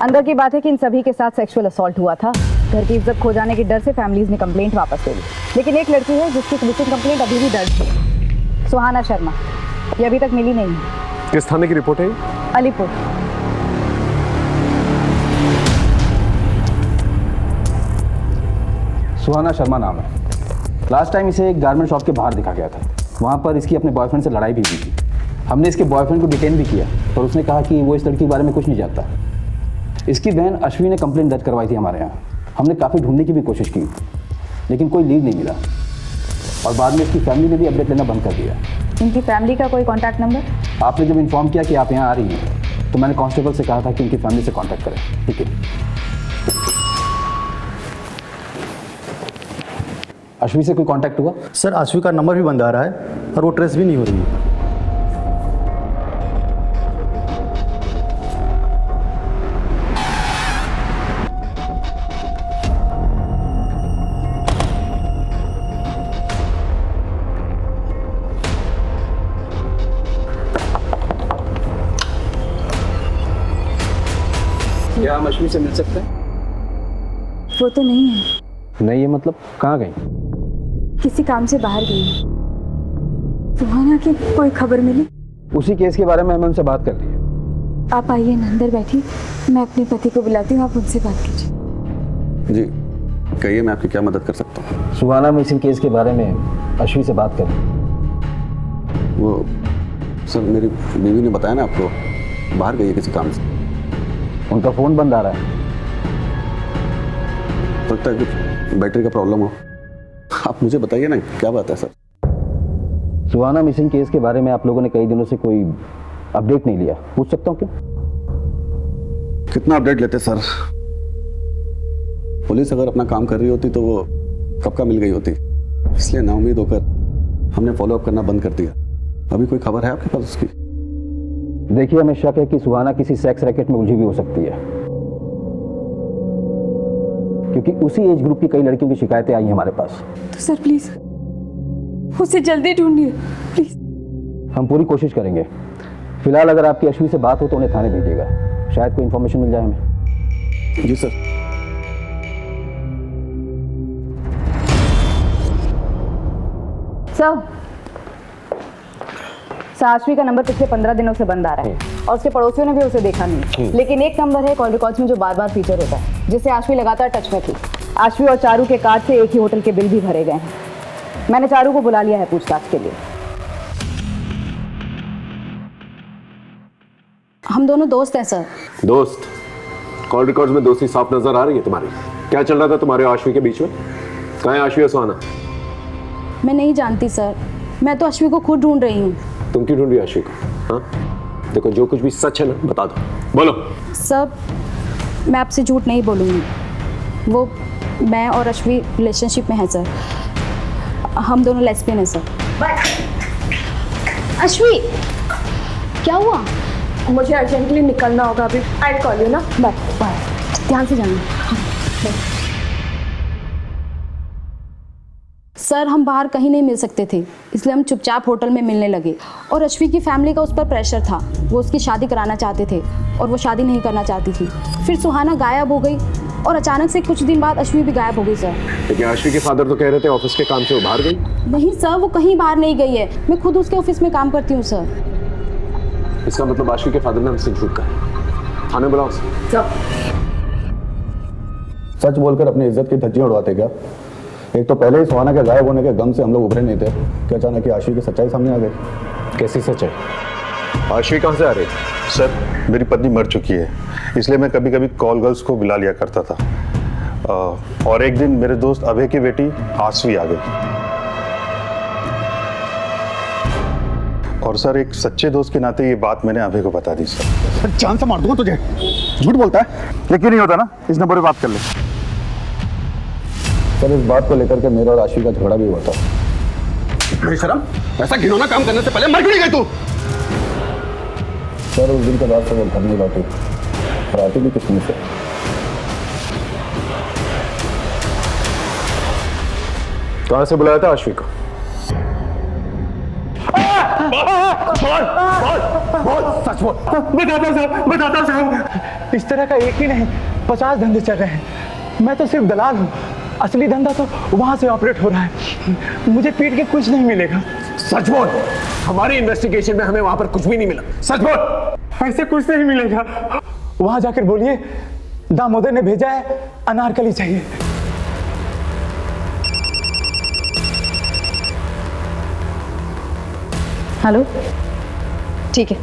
अंदर की बात है कि इन सभी के साथ सेक्सुअल असॉल्ट हुआ था। घर की इज्जत खो जाने के डर से फैमिलीज ने कंप्लेंट वापस ले ली, लेकिन एक लड़की है जिसकी मिसिंग कंप्लेंट अभी भी दर्ज है, सुहाना शर्मा। ये अभी तक मिली नहीं है। किस थाने की रिपोर्ट है? अलीपुर। सुहाना शर्मा नाम है। लास्ट टाइम इसे एक गारमेंट शॉप के बाहर देखा गया था। वहाँ पर इसकी अपने बॉयफ्रेंड से लड़ाई भी हुई थी। हमने इसके बॉयफ्रेंड को डिटेन भी किया, पर उसने कहा कि वो इस लड़की के बारे में कुछ नहीं जानता। इसकी बहन अश्विनी ने कंप्लेंट दर्ज करवाई थी हमारे यहाँ। हमने काफ़ी ढूंढने की भी कोशिश की, लेकिन कोई लीड नहीं मिला, और बाद में इसकी फैमिली ने भी अपडेट लेना बंद कर दिया। इनकी फैमिली का कोई कॉन्टैक्ट नंबर? आपने जब इन्फॉर्म किया कि आप यहाँ आ रही हैं, तो मैंने कांस्टेबल से कहा था कि इनकी फैमिली से कांटेक्ट करें। ठीक है। अश्वी से कोई कांटेक्ट हुआ? सर अश्वी का नंबर भी बंद आ रहा है और वो ट्रेस भी नहीं हो रही है। क्या हम अश्वी से मिल सकते हैं? वो तो नहीं है। नहीं है मतलब? कहाँ गई? किसी काम से बाहर गई है। सुहाना की कोई खबर मिली? उसी केस के बारे में हमें उनसे बात कर ली है। आप आइए ना, अंदर बैठिए, मैं अपने पति को बुलाती हूँ, आप उनसे बात कीजिए। जी कहिए, मैं आपकी क्या मदद कर सकता हूँ? सुहाना मिसिंग केस के बारे में अश्वी से बात करें। वो सर मेरी बीवी ने बताया ना आपको, बाहर गई है किसी काम से। उनका फ़ोन बंद आ रहा है। लगता है कुछ बैटरी का प्रॉब्लम हो। आप मुझे बताइए ना क्या बात है सर? सुहाना मिसिंग केस के बारे में आप लोगों ने कई दिनों से कोई अपडेट नहीं लिया, पूछ सकता हूँ क्यों? कितना अपडेट लेते सर? पुलिस अगर अपना काम कर रही होती तो वो कब का मिल गई होती। इसलिए नाउम्मीद होकर हमने फॉलोअप करना बंद कर दिया। अभी कोई खबर है आपके पास उसकी? देखिए, हमें शक है कि सुहाना किसी सेक्स रैकेट में उलझी भी हो सकती है, क्योंकि उसी एज ग्रुप की कई लड़कियों की शिकायतें आई हैं हमारे पास। तो सर प्लीज उसे जल्दी ढूंढिए प्लीज। हम पूरी कोशिश करेंगे। फिलहाल अगर आपकी अश्वी से बात हो तो उन्हें थाने भेजिएगा, शायद कोई इन्फॉर्मेशन मिल जाए हमें। जी सर। सर अश्वी का नंबर पिछले 15 दिनों से बंद आ रहा है और उसके पड़ोसियों ने भी उसे देखा नहीं, लेकिन एक नंबर है कॉल रिकॉर्ड्स में जो बार बार फीचर होता है, जिससे अश्वी लगातार टच में थी। अश्वी और चारू के कार्ड से एक ही होटल के बिल भी भरे गए हैं। मैंने चारू को बुला लिया है पूछताछ के लिए। हम दोनों दोस्त हैं सर। दोस्त? कॉल रिकॉर्ड्स में दोस्ती साफ नजर आ रही है तुम्हारी। क्या चल रहा था तुम्हारे और अश्वी के बीच में? कहाँ है अश्वी और सुहाना? मैं नहीं जानती सर, मैं तो अश्वी को खुद ढूंढ रही हूँ। तुम क्यों ढूंढ रही हो अश्वी को? हाँ देखो, जो कुछ भी सच है ना बता दो, बोलो। सर मैं आपसे झूठ नहीं बोलूँगी, वो मैं और अश्वी रिलेशनशिप में है सर। हम दोनों लेस्बियन हैं सर। अश्वी क्या हुआ? मुझे अर्जेंटली निकलना होगा अभी। आई कॉल यू ना। बाय बाय, ध्यान से जाना। सर हम बाहर कहीं नहीं मिल सकते थे, इसलिए हम चुपचाप होटल में मिलने लगे। और अश्वी की फैमिली का उस पर प्रेशर था, वो उसकी शादी कराना चाहते थे और वो शादी नहीं करना चाहती थी। फिर सुहाना गायब हो गई और अचानक से कुछ दिन बाद अश्वी भी गायब हो गई सर। लेकिन अश्वी के फादर तो कह रहे थे ऑफिस के काम से वो बाहर गई। नहीं सर, वो कहीं बाहर नहीं गई है, मैं खुद उसके ऑफिस में काम करती हूँ सर। इसका मतलब अश्वी के फादर ने हमसे झूठ कहा। थाने बुलाओ उसे। सच बोलकर अपनी इज्जत की धज्जियां उड़वाते क्या? एक तो पहले ही सुहाना के गायब होने के गम से हम लोग उभरे नहीं थे कि अचानक ही अश्वी की सच्चाई सामने आ गई। कैसी सच्चाई? अश्वी कहाँ से आ रही? सर मेरी पत्नी मर चुकी है, इसलिए मैं कभी कभी कॉल गर्ल्स को बुला लिया करता था। और एक दिन मेरे दोस्त अभय की बेटी आसवी आ गई। और सर एक सच्चे दोस्त के नाते ये बात मैंने अभय को बता दी। सर जान से मार दूंगा तुझे। झूठ बोलता है। लेकिन नहीं होता ना, इस नंबर पे बात कर ले। सर इस बात को लेकर के मेरा और अश्वी का झगड़ा भी हुआ था। बेशरम, ऐसा घिनौना काम करने से पहले मर क्यों नहीं गई तू? सर उस दिन के बाद से वो घर नहीं लौटी और आती भी किस्मत से। कहाँ से बुलाया था अश्वी को? सच बोल। बताता साहब, इस तरह का एक ही नहीं 50 धंधे चल रहे हैं। मैं तो सिर्फ दलाल हूँ, असली धंधा तो वहां से ऑपरेट हो रहा है। मुझे पीट के कुछ नहीं मिलेगा। सच बोल। हमारी इन्वेस्टिगेशन में हमें वहां पर कुछ भी नहीं मिला। सच बोल। ऐसे कुछ नहीं मिलेगा। वहां जाकर बोलिए दामोदर ने भेजा है, अनारकली चाहिए। हेलो, ठीक है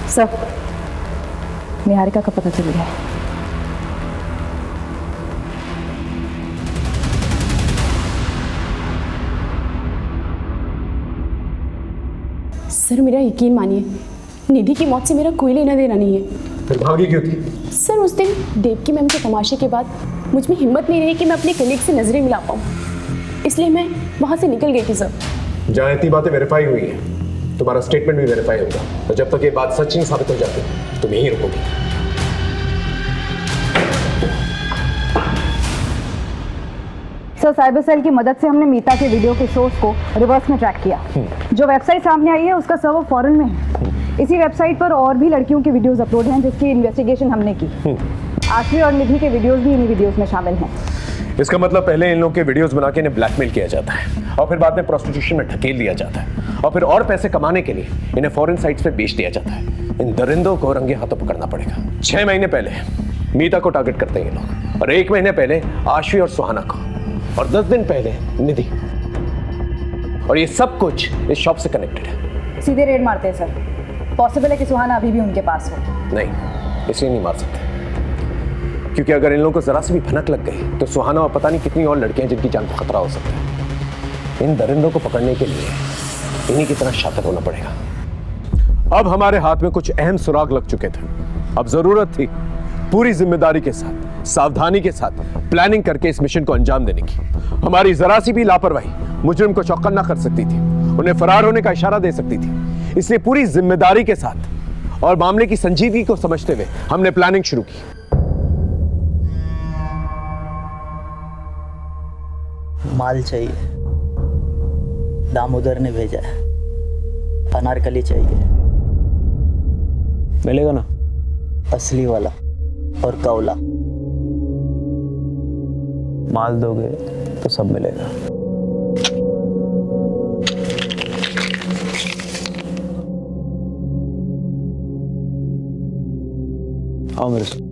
सर, निहारिका का पता चल गया है। सर मेरा यकीन मानिए, निधि की मौत से मेरा कोई लेना देना नहीं है। फिर भागी क्यों थी? सर उस दिन देवकी मैम के तमाशे के बाद मुझ में हिम्मत नहीं रही कि मैं अपने कलीग से नजरें मिला पाऊँ, इसलिए मैं वहाँ से निकल गई थी सर। जहाँ इतनी बातें वेरीफाई हुई हैं, तुम्हारा स्टेटमेंट भी वेरीफाई होगा, और जब तक ये बात सच नहीं साबित हो जाती तुम यहीं रुकोगी। सर साइबर सेल की मदद से हमने मीता के वीडियो के सोर्स को रिवर्स में ट्रैक किया। जो वेबसाइट सामने आई है उसका सर्वर फॉरेन में है। इसी वेबसाइट पर और भी लड़कियों के वीडियोस अपलोड हैं जिसकी इन्वेस्टिगेशन हमने की। आश्वी और निधि के वीडियोस भी इन्हीं वीडियोस में शामिल हैं। इसका मतलब पहले इन लोगों के वीडियोस बना के इन्हें ब्लैकमेल किया जाता है और फिर बाद में प्रोस्टिट्यूशन में ढकेल दिया जाता है और फिर और पैसे कमाने के लिए इन्हें फॉरेन साइट्स पे बेच दिया जाता है। इन दरिंदों को रंगे हाथों पकड़ना पड़ेगा। 6 महीने पहले मीता को टारगेट करते हैं ये लोग, और 1 महीने पहले आश्वी और सुहाना को, और 10 दिन पहले निधि। और ये सब कुछ इस शॉप से कनेक्टेड है। सीधे रेड मारते हैं सर। पॉसिबल है कि सुहाना अभी भी उनके पास हो। नहीं, इसलिए नहीं मार सकते, क्योंकि अगर इन लोगों को जरा सी भी भनक लग गई तो सुहाना और पता नहीं कितनी और लड़कियां जिनकी जान को खतरा हो सकता है। इन दरिंदों को पकड़ने के लिए इन्हीं की तरह शातिर होना पड़ेगा। अब हमारे हाथ में कुछ अहम सुराग लग चुके थे। अब जरूरत थी पूरी जिम्मेदारी के साथ, सावधानी के साथ प्लानिंग करके इस मिशन को अंजाम देने की। हमारी जरा सी भी लापरवाही मुजरिम को चौकन्ना कर सकती थी, उन्हें फरार होने का इशारा दे सकती थी। इसलिए पूरी जिम्मेदारी के साथ और मामले की संजीदगी को समझते हुए हमने प्लानिंग शुरू की। माल चाहिए, दामोदर ने भेजा है। अनारकली चाहिए, मिलेगा ना? असली वाला और कौला। माल दोगे तो सब मिलेगा। आओ मेरे साथ।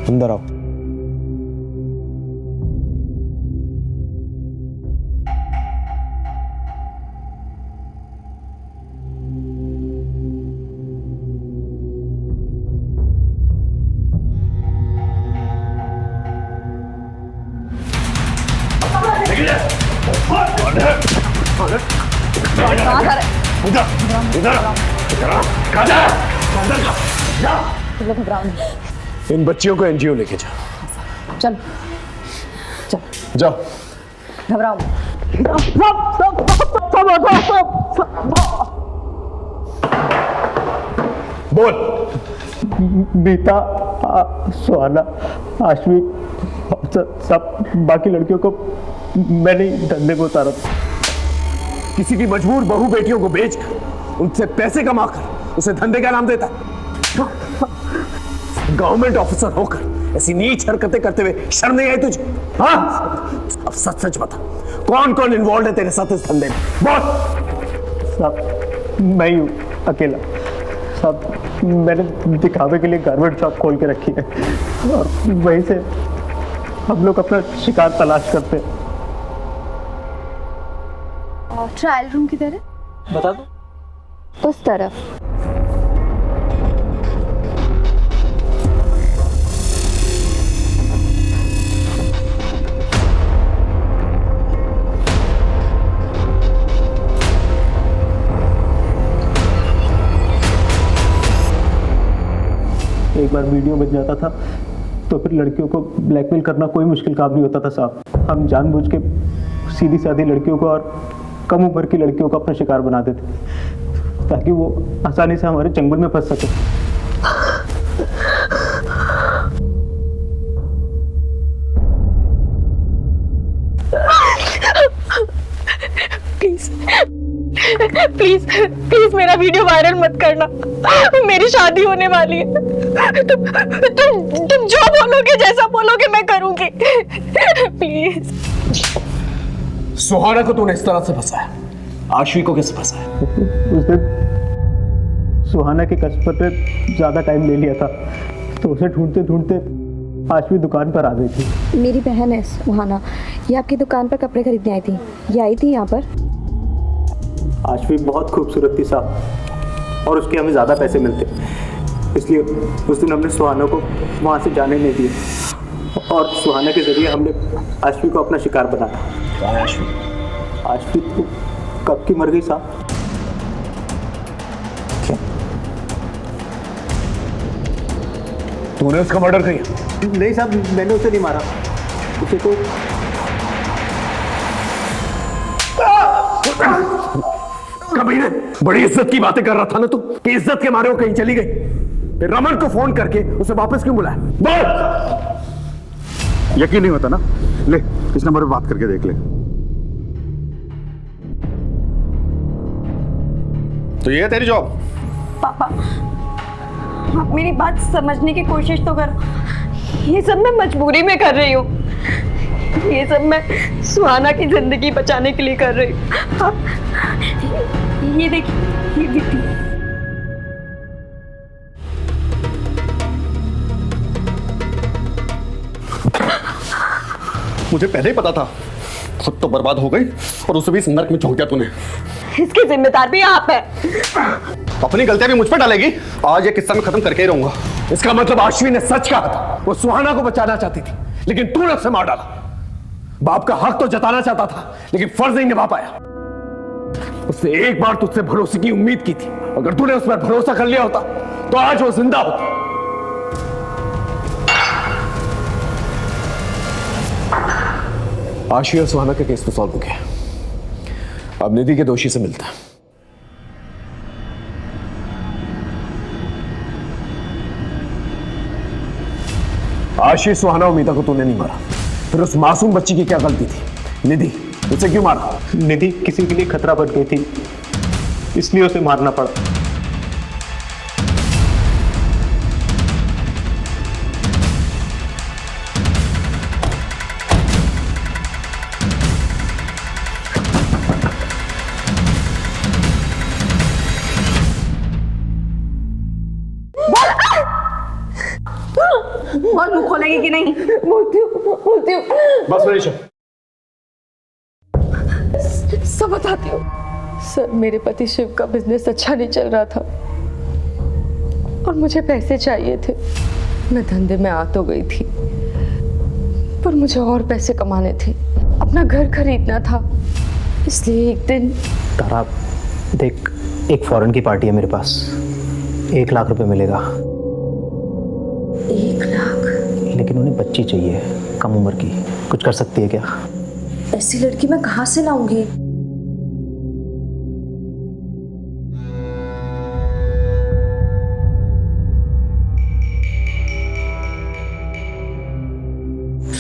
अंदर आओ। इन बच्चियों को एनजीओ लेके जा। चल चल जाओ। घबराओ। बोल। मीता, सुहाना, आश्वी, सब बाकी लड़कियों को मैंने धंधे को उतारा था। किसी की मजबूर बहू बेटियों को बेचकर उनसे पैसे कमाकर उसे धंधे का नाम देता है। गवर्नमेंट ऑफिसर होकर ऐसी नीच हरकतें करते हुए शर्म नहीं आई तुझे? हाँ, अब सच सच बता, कौन कौन इन्वॉल्व है तेरे साथ इस धंधे में? बोल। सब मैं ही हूँ अकेला। सब मैंने दिखावे के लिए गारमेंट शॉप खोल के रखी है और वहीं से हम लोग अपना शिकार तलाश करते हैं। ट्रायल रूम किधर है? बता दो। उस तरफ। एक बार वीडियो बच जाता था तो फिर लड़कियों को ब्लैकमेल करना कोई मुश्किल काम नहीं होता था साहब। हम जानबूझ के सीधी सादी लड़कियों को और कम उम्र की लड़कियों को अपना शिकार बना देते ताकि वो आसानी से हमारे चंगुल में फंस सके। प्लीज प्लीज प्लीज मेरा वीडियो वायरल मत करना। मेरी शादी होने वाली है। तुम जो बोलोगे, जैसा बोलोगे मैं करूंगी। प्लीज। सुहाना को तूने इस तरह से फंसाया, आश्वी को कैसे फंसाया? उस दिन सुहाना के कस्टमर पे ज्यादा टाइम ले लिया था तो उसे ढूंढते ढूंढते आशवी दुकान पर आ गई थी। मेरी बहन है सुहाना, ये आपकी दुकान पर कपड़े खरीदने आई थी। ये आई थी यहाँ पर। आशवी बहुत खूबसूरत थी साहब, और उसके हमें ज़्यादा पैसे मिलते, इसलिए उस दिन हमने सुहाना को वहाँ से जाने नहीं दिए, और सुहाना के जरिए हमने आशवी को अपना शिकार बनाया। आशवी? आशवी तो कब की मर गई साहब। तूने उसका मर्डर किया? नहीं साहब, मैंने उसे नहीं मारा, उसे तो कबीर, बड़ी इज्जत की बातें कर रहा था ना तू, कि इज्जत के मारे वो कहीं चली गई, फिर रमन को फोन करके उसे वापस क्यों बुलाया? बोल। यकीन नहीं होता ना, ले इस नंबर पे बात करके देख ले। तो ये है तेरी जॉब? पापा, आप मेरी बात समझने की कोशिश तो करो। ये सब मैं मजबूरी में कर रही हूँ, ये सब मैं सुहाना की जिंदगी बचाने के लिए कर रही हूँ। ये देखिए, ये विक्की। मुझे पहले ही पता था, खुद तो बर्बाद हो गई और उसे भी इस नर्क में झोंक दिया तूने। इसकी जिम्मेदार भी आप है। अपनी गलतियां भी मुझ पर डालेगी? आज ये किस्सा मैं खत्म करके ही रहूंगा। इसका मतलब आशवी ने सच कहा था, वो सुहाना को बचाना चाहती थी, लेकिन तूने उसे मार डाला। बाप का हक तो जताना चाहता था, लेकिन फर्ज नहीं निभा पाया। उसने एक बार तुझसे भरोसे की उम्मीद की थी, अगर तूने उस पर भरोसा कर लिया होता तो आज वो जिंदा होती। आशवी और सुहाना का केस तो सॉल्व हो गया, अब निधि के दोषी से मिलता है। आशीष, सुहाना और मीता को तूने नहीं मारा, फिर उस मासूम बच्ची की क्या गलती थी? निधि, उसे क्यों मारा? निधि किसी के लिए खतरा बन गई थी, इसलिए उसे मारना पड़ा। और मुंह खोलेगी कि नहीं? बोलती हूँ। बस मनीषा, सब बताती हूँ। सर, मेरे पति शिव का बिजनेस अच्छा नहीं चल रहा था और मुझे पैसे चाहिए थे। मैं धंधे में आ तो गई थी, पर मुझे और पैसे कमाने थे, अपना घर खरीदना था। इसलिए एक दिन। तारा देख, एक फॉरेन की पार्टी है मेरे पास, 1 लाख रुपए मिलेगा। 1 लाख? लेकिन उन्हें बच्ची चाहिए, कम उम्र की। कुछ कर सकती है क्या? ऐसी लड़की मैं कहाँ से लाऊंगी?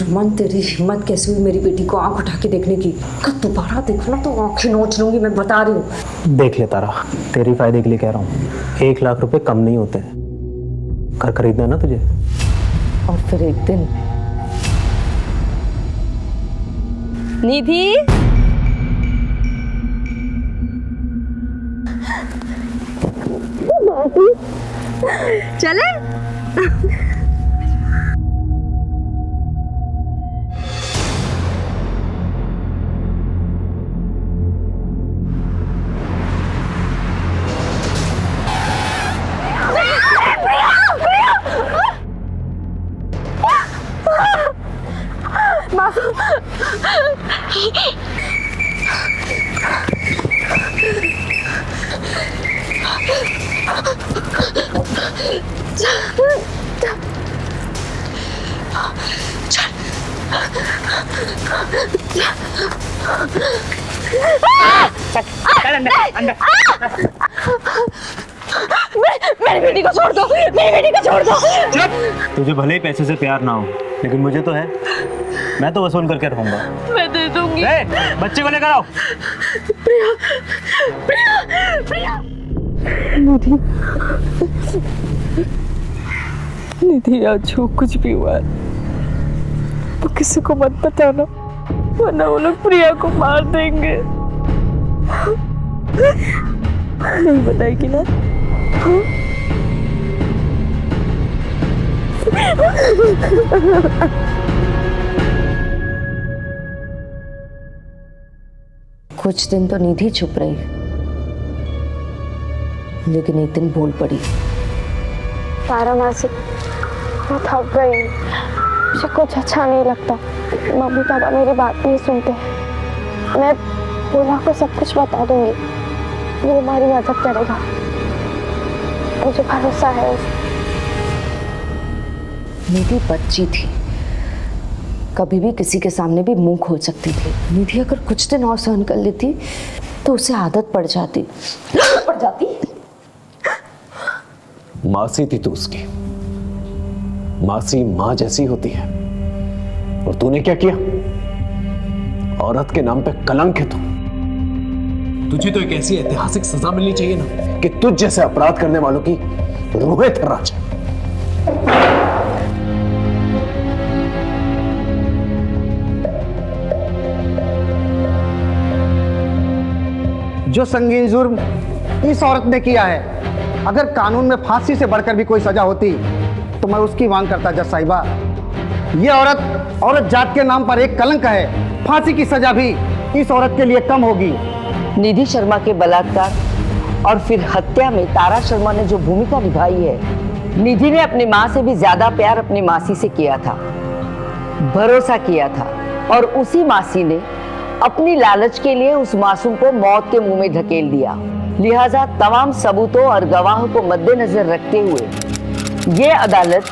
रमन, तेरी हिम्मत कैसे हुई मेरी बेटी को आंख उठा के देखने की? अगर दोबारा देखना तो आंखें नोच लूंगी, मैं बता रही हूँ। देख ले तारा, तेरी फायदे के लिए कह रहा हूँ, 1 लाख रुपए कम नहीं होते। घर खरीदना है ना तुझे? और फिर एक दिन निधि, चले? मेरी बेटी को छोड़ दो, मेरी बेटी को छोड़ दो। तुझे भले ही पैसे से प्यार ना हो, लेकिन मुझे तो है। मैं तो वसूल करके रहूंगा। मैं दे दूंगी। बच्चे को लेकर आओ। प्रिया, प्रिया, प्रिया। निधि, निधि, आज जो कुछ भी हुआ है वो किसी को मत बताना, वरना वो लोग प्रिया को मार देंगे। नहीं बताएगी ना? कुछ दिन तो निधि चुप रही, लेकिन एक दिन बोल पड़ी। तारा मासी, मैं थक गई हूँ, मुझे कुछ अच्छा नहीं लगता। मम्मी पापा मेरी बात नहीं सुनते। मैं बोला को सब कुछ बता दूंगी, वो हमारी मदद करेगा, मुझे भरोसा है उस। निधि बच्ची थी, कभी भी किसी के सामने भी मुंह खोल सकती थी। निधि अगर कुछ दिन और सहन कर लेती तो उसे आदत पड़ जाती। मासी थी तू उसकी, मासी मां जैसी होती है, और तूने क्या किया? औरत के नाम पे कलंक है तू। तुझे तो एक ऐसी ऐतिहासिक सजा मिलनी चाहिए ना कि तुझ जैसे अपराध करने वालों की रूहें थर्रा जाए। जो संगीन जुर्म इस औरत ने किया है, अगर कानून में फांसी से बढ़कर भी कोई सजा होती तो मैं उसकी मांग करता जज साहिबा। ये औरत जात के नाम पर एक कलंक है, फांसी की सजा भी इस औरत के लिए कम होगी। निधि शर्मा के बलात्कार और फिर हत्या में तारा शर्मा ने जो भूमिका निभाई है, निधि ने अपनी माँ से भी ज्यादा प्यार अपनी मासी से किया था, भरोसा किया था, और उसी मासी ने अपनी लालच के लिए उस मासूम को मौत के मुंह में ढकेल दिया। लिहाजा तमाम सबूतों और गवाहों को मद्देनजर रखते हुए ये अदालत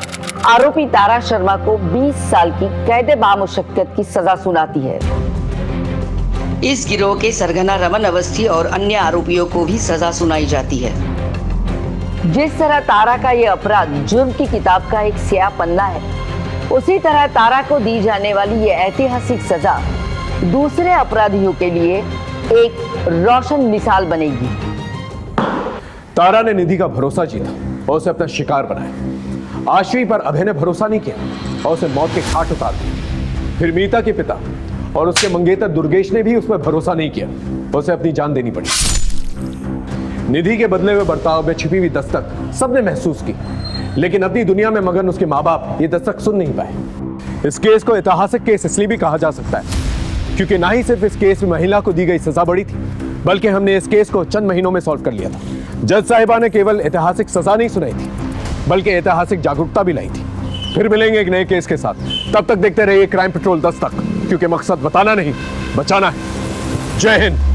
आरोपी तारा शर्मा को 20 साल की कैद बामुशक्कत की सजा सुनाती है। इस गिरोह के सरगना रमन अवस्थी और अन्य आरोपियों को भी सजा सुनाई जाती है। जिस तरह तारा का ये अपराध जुर्म की किताब का एक स्याह पन्ना है, उसी तरह तारा को दी जाने वाली ये ऐतिहासिक सजा दूसरे अपराधियों के लिए एक रोशन मिसाल बनेगी। तारा ने निधि का भरोसा जीता और उसे अपना शिकार बनाया। आश्वी पर अभय ने भरोसा नहीं किया और उसे मौत के घाट उतार दिया। फिर मीता के पिता और उसके मंगेतर दुर्गेश ने भी उस पर भरोसा नहीं किया, उसे अपनी जान देनी पड़ी। निधि के बदले हुए बर्ताव में छिपी हुई दस्तक सबने महसूस की, लेकिन अपनी दुनिया में मगन उसके माँ बाप ये दस्तक सुन नहीं पाए। इस केस को ऐतिहासिक केस इसलिए भी कहा जा सकता है क्योंकि ना ही सिर्फ इस केस में महिला को दी गई सजा बड़ी थी, बल्कि हमने इस केस को चंद महीनों में सॉल्व कर लिया था। जज साहिबा ने केवल ऐतिहासिक सजा नहीं सुनाई थी, बल्कि ऐतिहासिक जागरूकता भी लाई थी। फिर मिलेंगे एक नए केस के साथ, तब तक देखते रहिए क्राइम पेट्रोल दस्तक, क्योंकि मकसद बताना नहीं, बचाना है। जय हिंद।